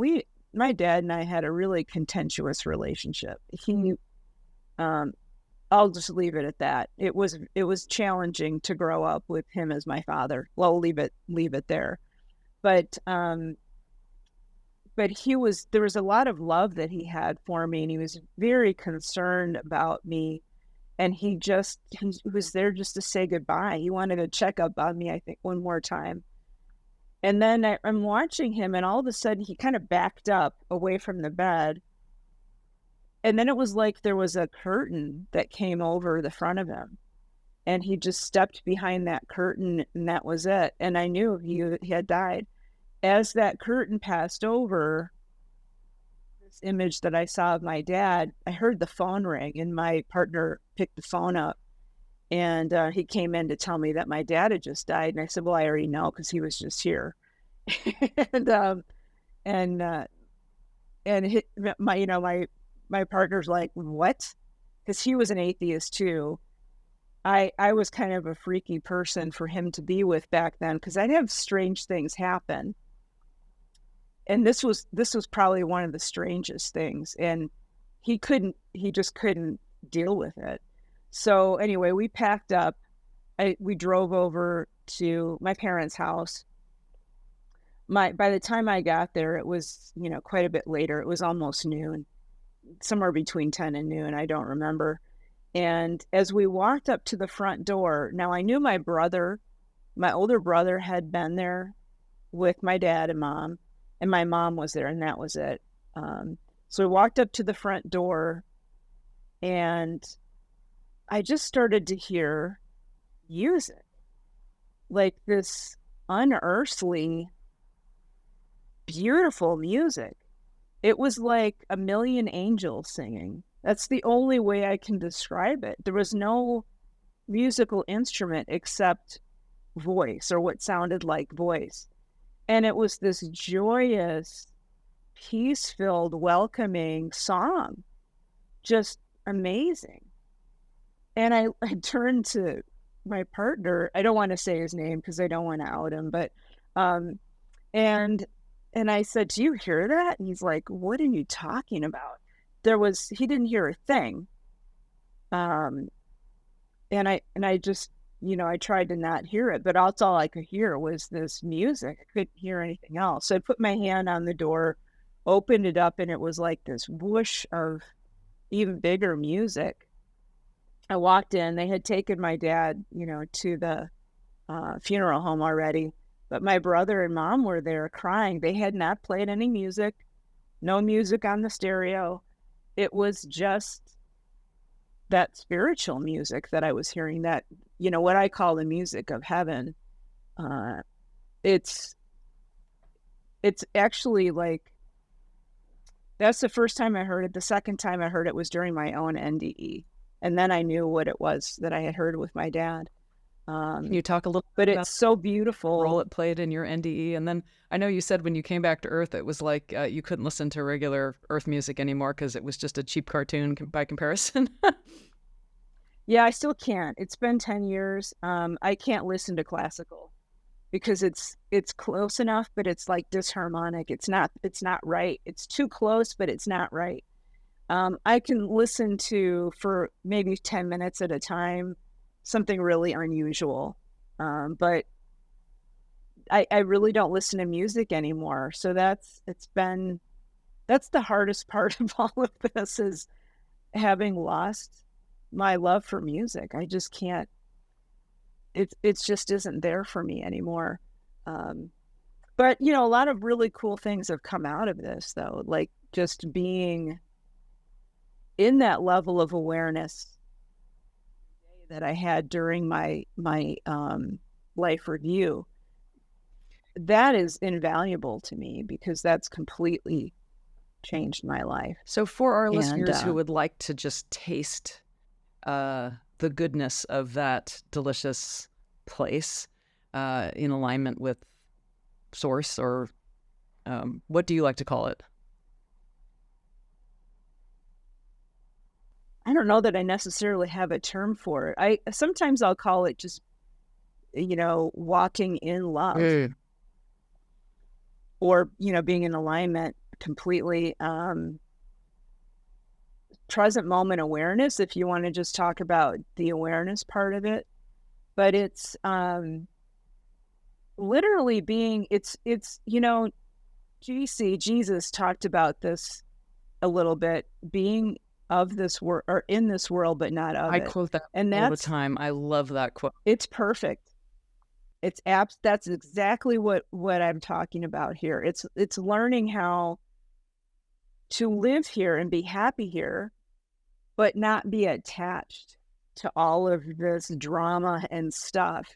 Speaker 2: my dad and I had a really contentious relationship. Um, I'll just leave it at that. It was challenging to grow up with him as my father. Well, leave it there. But there was a lot of love that he had for me, and he was very concerned about me. And he was there just to say goodbye. He wanted to check up on me, I think, one more time. And then I'm watching him, and all of a sudden he kind of backed up away from the bed. And then it was like there was a curtain that came over the front of him. And he just stepped behind that curtain, and that was it. And I knew he had died. As that curtain passed over, this image that I saw of my dad, I heard the phone ring, and my partner picked the phone up. And he came in to tell me that my dad had just died. And I said, well, I already know because he was just here. and my partner's like, what? Because he was an atheist too. I was kind of a freaky person for him to be with back then, because I'd have strange things happen. And this was probably one of the strangest things. And he just couldn't deal with it. So anyway, we packed up. We drove over to my parents' house. By the time I got there, it was, quite a bit later. It was almost noon, somewhere between 10 and noon. I don't remember. And as we walked up to the front door, now I knew my older brother had been there with my dad and mom, and my mom was there, and that was it. So we walked up to the front door, and I just started to hear music, like this unearthly, beautiful music. It was like a million angels singing. That's the only way I can describe it. There was no musical instrument except voice, or what sounded like voice. And it was this joyous, peace-filled, welcoming song. Just amazing. And I turned to my partner. I don't want to say his name because I don't want to out him, but and I said, do you hear that? And he's like, what are you talking about? He didn't hear a thing. And I just, I tried to not hear it, but that's all I could hear was this music. I couldn't hear anything else. So I put my hand on the door, opened it up, and it was like this whoosh of even bigger music. I walked in. They had taken my dad, to the funeral home already, but my brother and mom were there crying. They had not played any music, no music on the stereo. It was just that spiritual music that I was hearing, that, what I call the music of heaven. It's actually like, that's the first time I heard it. The second time I heard it was during my own NDE. And then I knew what it was that I had heard with my dad.
Speaker 1: Can you talk a little
Speaker 2: bit
Speaker 1: about
Speaker 2: it's so beautiful.
Speaker 1: The role it played in your NDE? And then I know you said when you came back to Earth, it was like you couldn't listen to regular Earth music anymore because it was just a cheap cartoon by comparison.
Speaker 2: Yeah, I still can't. It's been 10 years. I can't listen to classical because it's close enough, but it's like disharmonic. It's not right. It's too close, but it's not right. I can listen to, for maybe 10 minutes at a time, something really unusual. But I really don't listen to music anymore. So that's the hardest part of all of this, is having lost my love for music. I just can't, it just isn't there for me anymore. But, a lot of really cool things have come out of this, though, like just being in that level of awareness that I had during my life review. That is invaluable to me because that's completely changed my life.
Speaker 1: So for our listeners who would like to just taste the goodness of that delicious place in alignment with source, or what do you like to call it?
Speaker 2: I don't know that I necessarily have a term for it. Sometimes I'll call it just, walking in love. or, being in alignment completely. Present moment awareness, if you want to just talk about the awareness part of it, but it's literally being, Jesus talked about this a little bit, being of this world or in this world, but not of
Speaker 1: I
Speaker 2: it.
Speaker 1: quote that
Speaker 2: And
Speaker 1: all the time. I love that quote.
Speaker 2: it's perfect. That's exactly what I'm talking about here. It's learning how to live here and be happy here, but not be attached to all of this drama and stuff.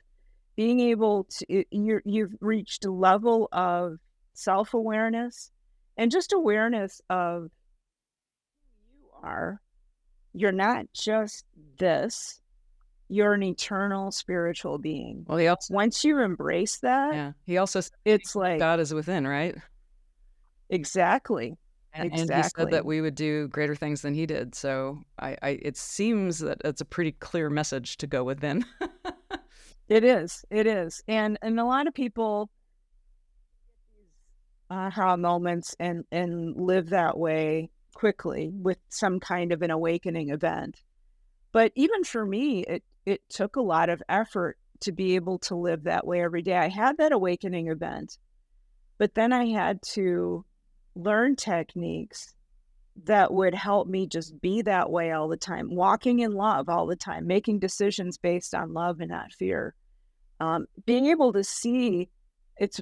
Speaker 2: Being able to, you've reached a level of self-awareness and just awareness of who you are. You're not just this, you're an eternal spiritual being.
Speaker 1: Well, he also
Speaker 2: Once you embrace that,
Speaker 1: he also said
Speaker 2: it's like,
Speaker 1: God is within, right?
Speaker 2: exactly,
Speaker 1: And he said that
Speaker 2: exactly.
Speaker 1: we would do greater things than he did. So it seems that it's a pretty clear message to go within.
Speaker 2: It is. And a lot of people aha moments and live that way quickly with some kind of an awakening event. But even for me, it took a lot of effort to be able to live that way every day. I had that awakening event, but then I had to learn techniques that would help me just be that way all the time, walking in love all the time, making decisions based on love and not fear. Being able to see, it's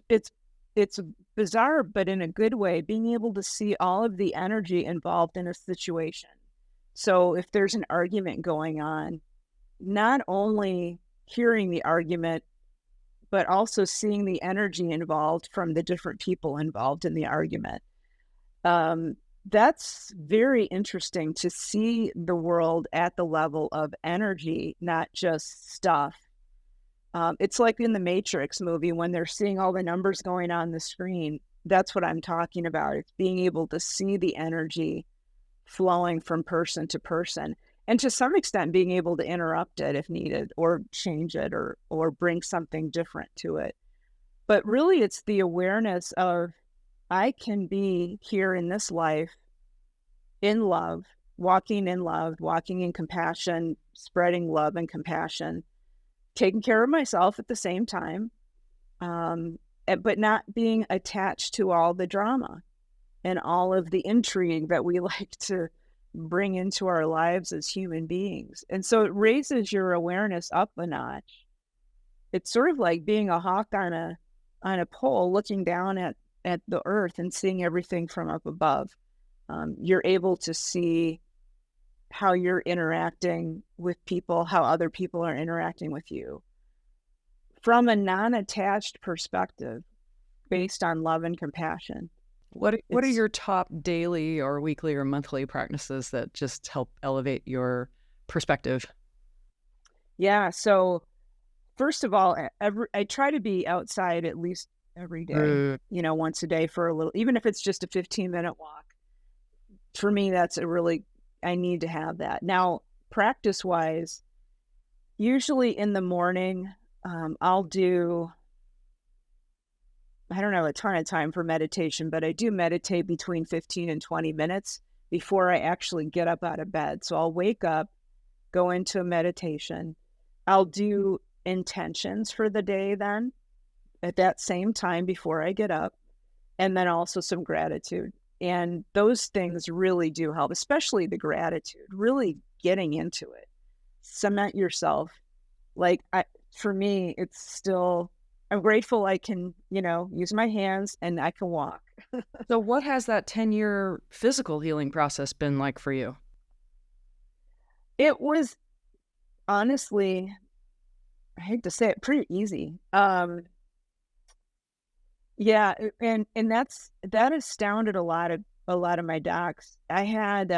Speaker 2: bizarre, but in a good way, being able to see all of the energy involved in a situation. So if there's an argument going on, not only hearing the argument, but also seeing the energy involved from the different people involved in the argument. That's very interesting to see the world at the level of energy, not just stuff. It's like in the Matrix movie when they're seeing all the numbers going on the screen. That's what I'm talking about. It's being able to see the energy flowing from person to person, and to some extent being able to interrupt it if needed, or change it, or bring something different to it. But really, it's the awareness of, I can be here in this life in love, walking in compassion, spreading love and compassion, taking care of myself at the same time, but not being attached to all the drama and all of the intrigue that we like to bring into our lives as human beings. And so it raises your awareness up a notch. It's sort of like being a hawk on a pole, looking down at the earth and seeing everything from up above. You're able to see how you're interacting with people, how other people are interacting with you from a non-attached perspective based on love and compassion.
Speaker 1: What are your top daily or weekly or monthly practices that just help elevate your perspective?
Speaker 2: Yeah, so first of all, I try to be outside at least every day, once a day for a little, even if it's just a 15-minute walk. For me, that's I need to have that. Now, practice-wise, usually in the morning, I'll do, I don't have a ton of time for meditation, but I do meditate between 15 and 20 minutes before I actually get up out of bed. So I'll wake up, go into a meditation. I'll do intentions for the day then at that same time before I get up, and then also some gratitude. And those things really do help, especially the gratitude, really getting into it. Cement yourself. For me, it's still, I'm grateful I can, use my hands and I can walk.
Speaker 1: So what has that 10-year physical healing process been like for you?
Speaker 2: It was honestly, I hate to say it, pretty easy. Yeah, and that astounded a lot of my docs. I had,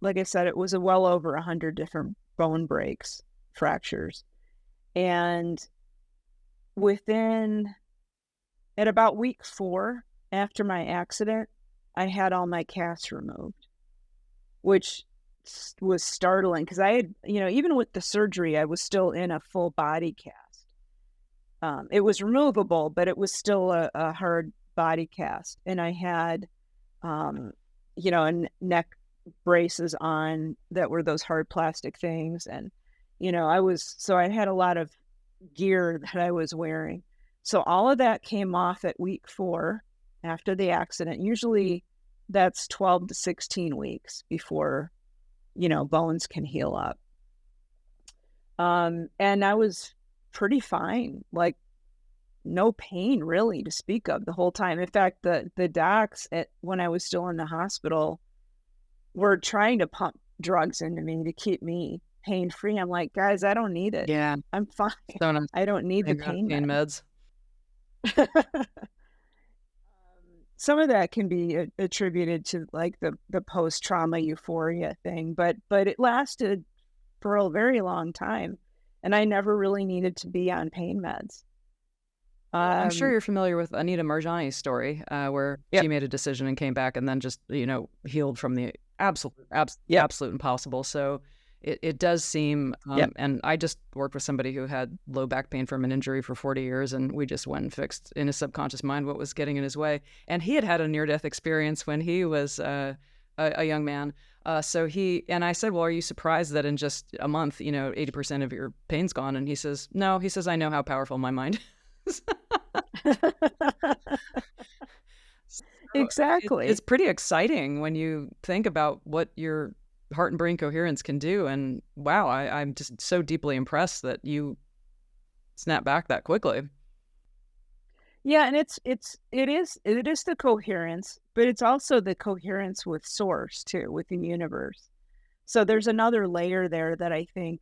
Speaker 2: like I said, it was well over 100 different bone breaks, fractures, and at about week 4 after my accident, I had all my casts removed, which was startling because I had, even with the surgery, I was still in a full body cast. It was removable, but it was still a hard body cast, and I had, um, neck braces on that were those hard plastic things, and, I had a lot of gear that I was wearing. So all of that came off at week 4 after the accident. Usually that's 12 to 16 weeks before, bones can heal up. And I was pretty fine, like no pain really to speak of the whole time. In fact, the docs when I was still in the hospital were trying to pump drugs into me to keep me pain free. I'm like, guys, I don't need it.
Speaker 1: Yeah.
Speaker 2: I'm fine.
Speaker 1: So nice.
Speaker 2: I don't need the
Speaker 1: Maybe
Speaker 2: pain
Speaker 1: pain
Speaker 2: med.
Speaker 1: meds.
Speaker 2: Some of that can be attributed to like the post trauma euphoria thing, but it lasted for a very long time, and I never really needed to be on pain meds.
Speaker 1: Well, I'm sure
Speaker 2: Um,
Speaker 1: you're familiar with Anita Marjani's story, where
Speaker 2: yep,
Speaker 1: she made a decision and came back and then just, healed from the
Speaker 2: yep,
Speaker 1: absolute impossible. So it does seem,
Speaker 2: yep.
Speaker 1: and I just worked with somebody who had low back pain from an injury for 40 years, and we just went and fixed in his subconscious mind what was getting in his way. And he had had a near-death experience when he was a young man. And I said, well, are you surprised that in just a month, 80% of your pain's gone? And he says, no, he says, I know how powerful my mind is. So it's
Speaker 2: Exactly.
Speaker 1: pretty exciting when you think about what your heart and brain coherence can do. And wow, I'm just so deeply impressed that you snap back that quickly.
Speaker 2: Yeah, and it is the coherence, but it's also the coherence with source too, with the universe. So there's another layer there that I think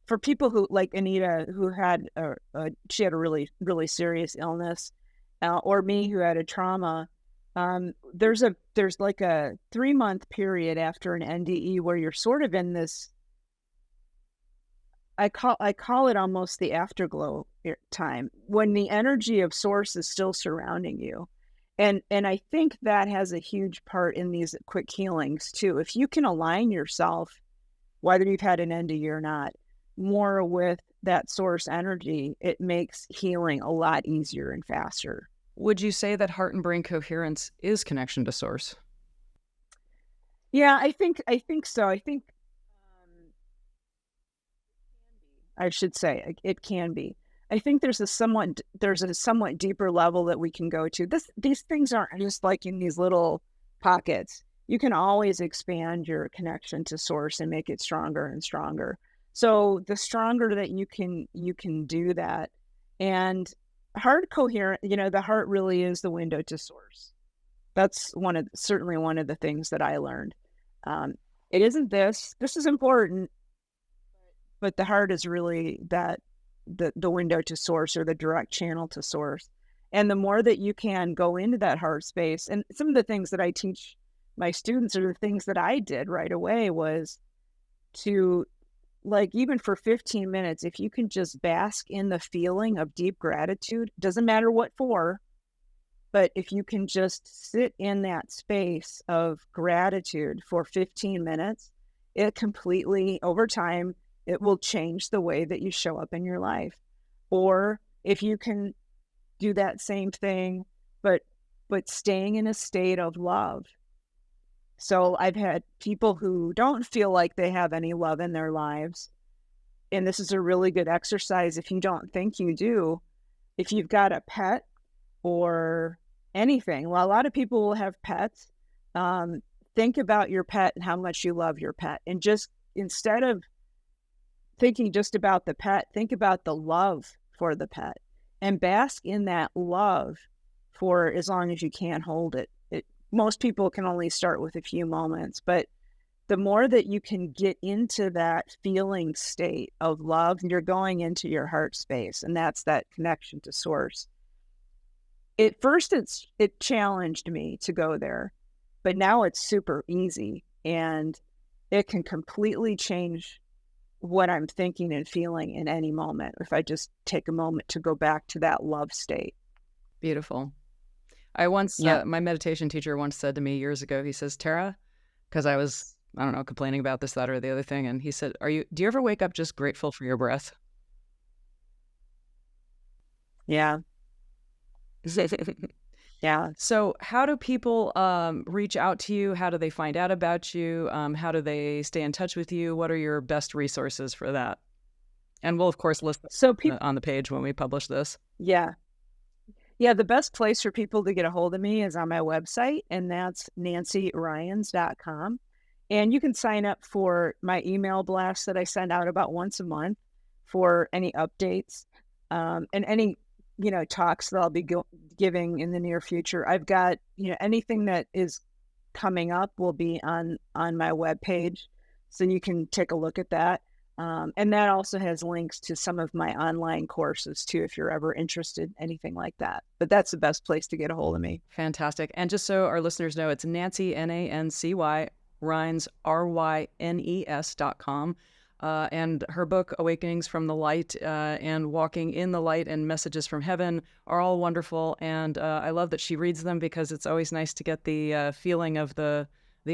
Speaker 2: for people who like Anita, who had she had a really, really serious illness, or me who had a trauma. There's like a 3-month period after an NDE where you're sort of in this. I call it almost the afterglow time when the energy of source is still surrounding you. And I think that has a huge part in these quick healings too. If you can align yourself, whether you've had an NDE or not, more with that source energy, it makes healing a lot easier and faster.
Speaker 1: Would you say that heart and brain coherence is connection to source?
Speaker 2: Yeah, I think so. Um, I should say it can be. I think there's a somewhat deeper level that we can go to. These things aren't just like in these little pockets. You can always expand your connection to source and make it stronger and stronger. So the stronger that you can do that, and heart coherent, the heart really is the window to source. That's certainly one of the things that I learned. Um, it isn't this. This is important, but the heart is really the window to source, or the direct channel to source. And the more that you can go into that heart space, and some of the things that I teach my students, or the things that I did right away, was to, like, even for 15 minutes, if you can just bask in the feeling of deep gratitude, doesn't matter what for, but if you can just sit in that space of gratitude for 15 minutes, it completely, over time, it will change the way that you show up in your life. Or if you can do that same thing, but staying in a state of love. So I've had people who don't feel like they have any love in their lives. And this is a really good exercise if you don't think you do. If you've got a pet or anything, well, a lot of people will have pets. Think about your pet and how much you love your pet. And just instead of thinking just about the pet, think about the love for the pet and bask in that love for as long as you can hold it. Most people can only start with a few moments, but the more that you can get into that feeling state of love, you're going into your heart space, and that's that connection to source. At first, it challenged me to go there, but now it's super easy, and it can completely change what I'm thinking and feeling in any moment if I just take a moment to go back to that love state.
Speaker 1: Beautiful. I once,
Speaker 2: Yeah.
Speaker 1: my meditation teacher once said to me years ago, he says, Tara, because I was, I don't know, complaining about this, that, or the other thing. And he said, do you ever wake up just grateful for your breath?
Speaker 2: Yeah. Yeah.
Speaker 1: So, how do people reach out to you? How do they find out about you? How do they stay in touch with you? What are your best resources for that? And we'll, of course, list
Speaker 2: So
Speaker 1: them
Speaker 2: people,
Speaker 1: on the page when we publish this.
Speaker 2: yeah. Yeah, the best place for people to get a hold of me is on my website, and that's nancyrynes.com. And you can sign up for my email blast that I send out about once a month for any updates, and any, talks that I'll be giving in the near future. I've got, anything that is coming up will be on my webpage, so you can take a look at that. And that also has links to some of my online courses too, if you're ever interested in anything like that. But that's the best place to get a hold of me.
Speaker 1: Fantastic. And just so our listeners know, it's Nancy, Nancy, Rynes, Rynes.com. And her book, Awakenings from the Light and Walking in the Light and Messages from Heaven, are all wonderful. And I love that she reads them because it's always nice to get the feeling of the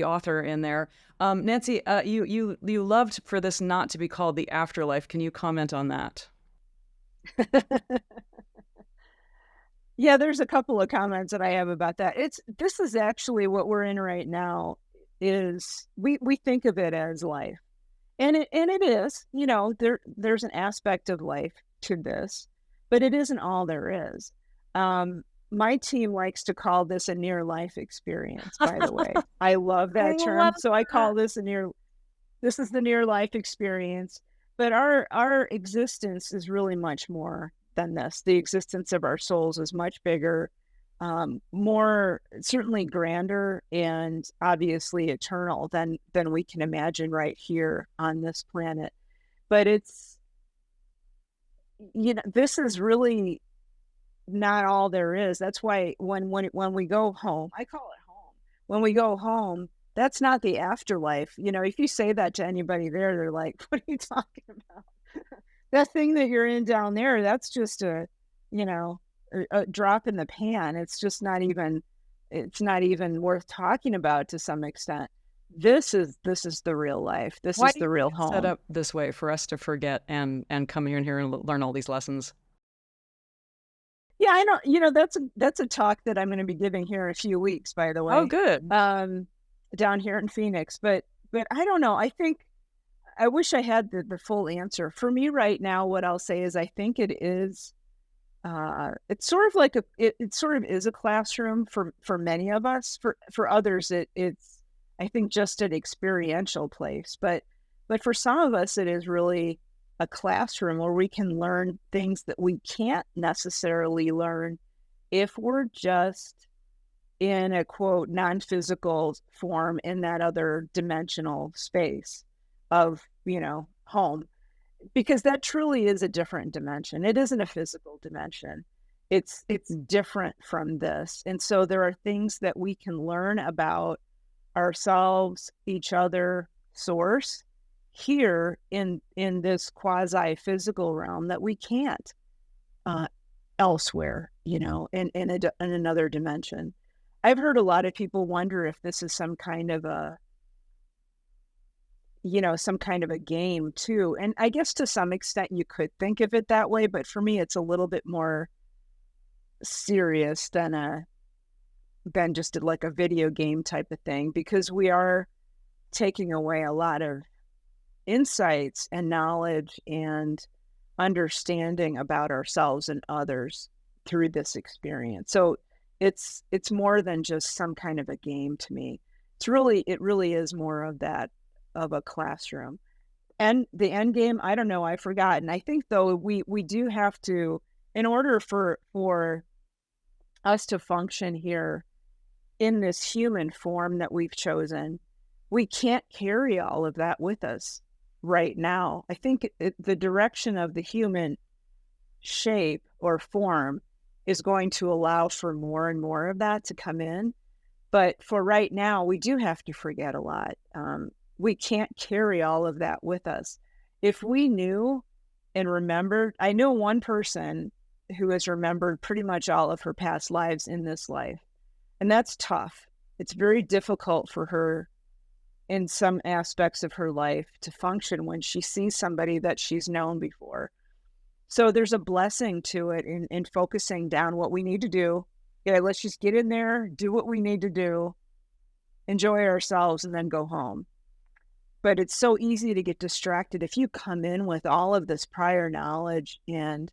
Speaker 1: author in there. Nancy, you loved for this not to be called the afterlife. Can you comment on that?
Speaker 2: Yeah, there's a couple of comments that I have about that. This is actually what we're in right now. Is we think of it as life, and it is. There's an aspect of life to this, but it isn't all there is. My team likes to call this a near life experience. By the way, I love
Speaker 1: I
Speaker 2: that
Speaker 1: love
Speaker 2: term, so I call this This is the near life experience. But our existence is really much more than this. The existence of our souls is much bigger, more certainly grander, and obviously eternal than we can imagine right here on this planet. But this is really not all there is. That's why when we go home, I call it home. When we go home, that's not the afterlife. If you say that to anybody there, they're like, "What are you talking about?" That thing that you're in down there, that's just you know, a drop in the pan. It's not even worth talking about to some extent. This is the real life. This
Speaker 1: Why
Speaker 2: is
Speaker 1: do you
Speaker 2: the real
Speaker 1: think it's set
Speaker 2: home.
Speaker 1: up this way for us to forget and come here and learn all these lessons?
Speaker 2: Yeah, I know. That's a talk that I'm going to be giving here in a few weeks, by the
Speaker 1: Oh,
Speaker 2: way,
Speaker 1: good.
Speaker 2: down here in Phoenix. But I don't know. I think I wish I had the full answer. For me right now, what I'll say is I think it is. It's sort of like it sort of is a classroom for many of us. For others, it's I think just an experiential place. But for some of us, it is really a classroom where we can learn things that we can't necessarily learn if we're just in a quote non-physical form in that other dimensional space of home, because that truly is a different dimension. It isn't a physical dimension. It's different from this. And so there are things that we can learn about ourselves, each other, source here in this quasi physical realm that we can't uh, elsewhere, in another dimension. I've heard a lot of people wonder if this is some kind of a game too. And I guess to some extent you could think of it that way, but for me, it's a little bit more serious than just like a video game type of thing, because we are taking away a lot of insights and knowledge and understanding about ourselves and others through this experience. So it's more than just some kind of a game to me. It really is more of that, of a classroom. And the end game, I don't know, I've forgotten. I think though we do have to, in order for us to function here in this human form that we've chosen, we can't carry all of that with us right now. I think the direction of the human shape or form is going to allow for more and more of that to come in. But for right now, we do have to forget a lot. We can't carry all of that with us. If we knew and remembered, I know one person who has remembered pretty much all of her past lives in this life, and that's tough. It's very difficult for her in some aspects of her life to function when she sees somebody that she's known before. So there's a blessing to it in focusing down. What we need to do Okay, let's just get in there, do what we need to do, enjoy ourselves, and then go home. But it's so easy to get distracted if you come in with all of this prior knowledge and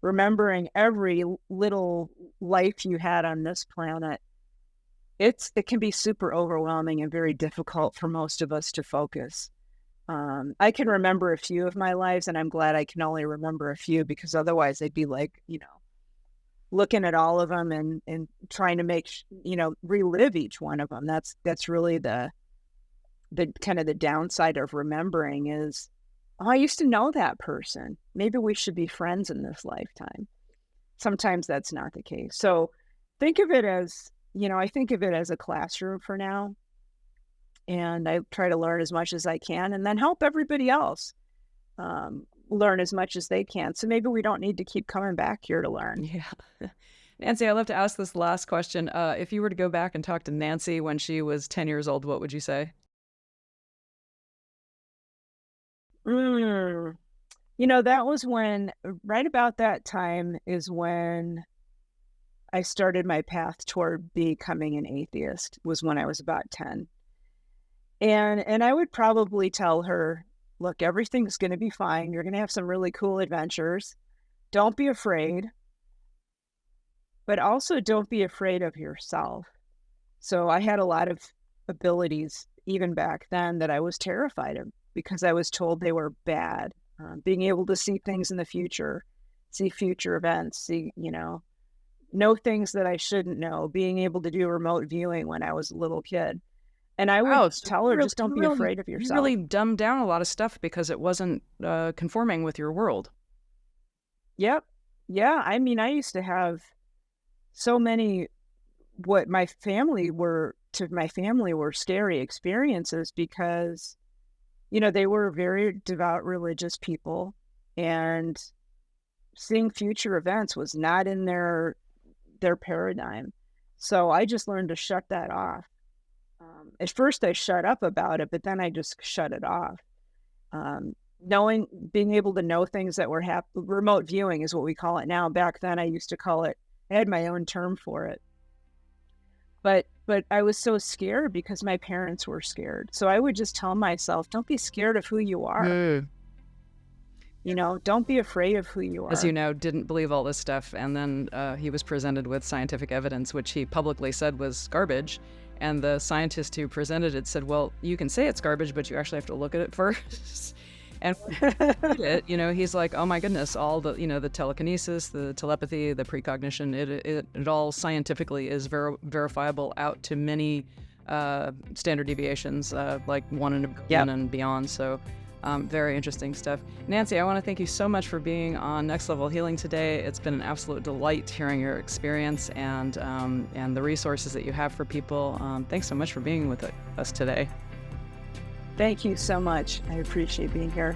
Speaker 2: remembering every little life you had on this planet. It can be super overwhelming and very difficult for most of us to focus. I can remember a few of my lives, and I'm glad I can only remember a few, because otherwise I'd be like, looking at all of them and trying to make, relive each one of them. That's really the kind of the downside of remembering is, oh, I used to know that person. Maybe we should be friends in this lifetime. Sometimes that's not the case. So think of it as, I think of it as a classroom for now. And I try to learn as much as I can and then help everybody else learn as much as they can. So maybe we don't need to keep coming back here to learn.
Speaker 1: Yeah. Nancy, I'd love to ask this last question. If you were to go back and talk to Nancy when she was 10 years old, what would you say?
Speaker 2: That was right about that time is when I started my path toward becoming an atheist, was when I was about 10. And I would probably tell her, look, everything's going to be fine. You're going to have some really cool adventures. Don't be afraid, but also don't be afraid of yourself. So I had a lot of abilities even back then that I was terrified of because I was told they were bad. Being able to see things in the future, see future events, know things that I shouldn't know, being able to do remote viewing when I was a little kid. And I would tell her, just don't be afraid of yourself.
Speaker 1: You really dumbed down a lot of stuff because it wasn't conforming with your world.
Speaker 2: Yep. Yeah. I mean, I used to have so many, what my family were scary experiences because, they were very devout religious people, and seeing future events was not in their paradigm. So I just learned to shut that off. At first I shut up about it, but then I just shut it off. Being able to know things that were remote viewing is what we call it now. Back then I used to call it, I had my own term for it. But I was so scared because my parents were scared. So I would just tell myself, don't be scared of who you are. Don't be afraid of who you are.
Speaker 1: As you know, didn't believe all this stuff. And then he was presented with scientific evidence, which he publicly said was garbage. And the scientist who presented it said, well, you can say it's garbage, but you actually have to look at it first. And he's like, oh my goodness, all the, the telekinesis, the telepathy, the precognition, it all scientifically is verifiable out to many standard deviations, like 1 in a billion and beyond. So very interesting stuff. Nancy, I want to thank you so much for being on Next Level Healing today. It's been an absolute delight hearing your experience and the resources that you have for people. Thanks so much for being with us today.
Speaker 2: Thank you so much. I appreciate being here.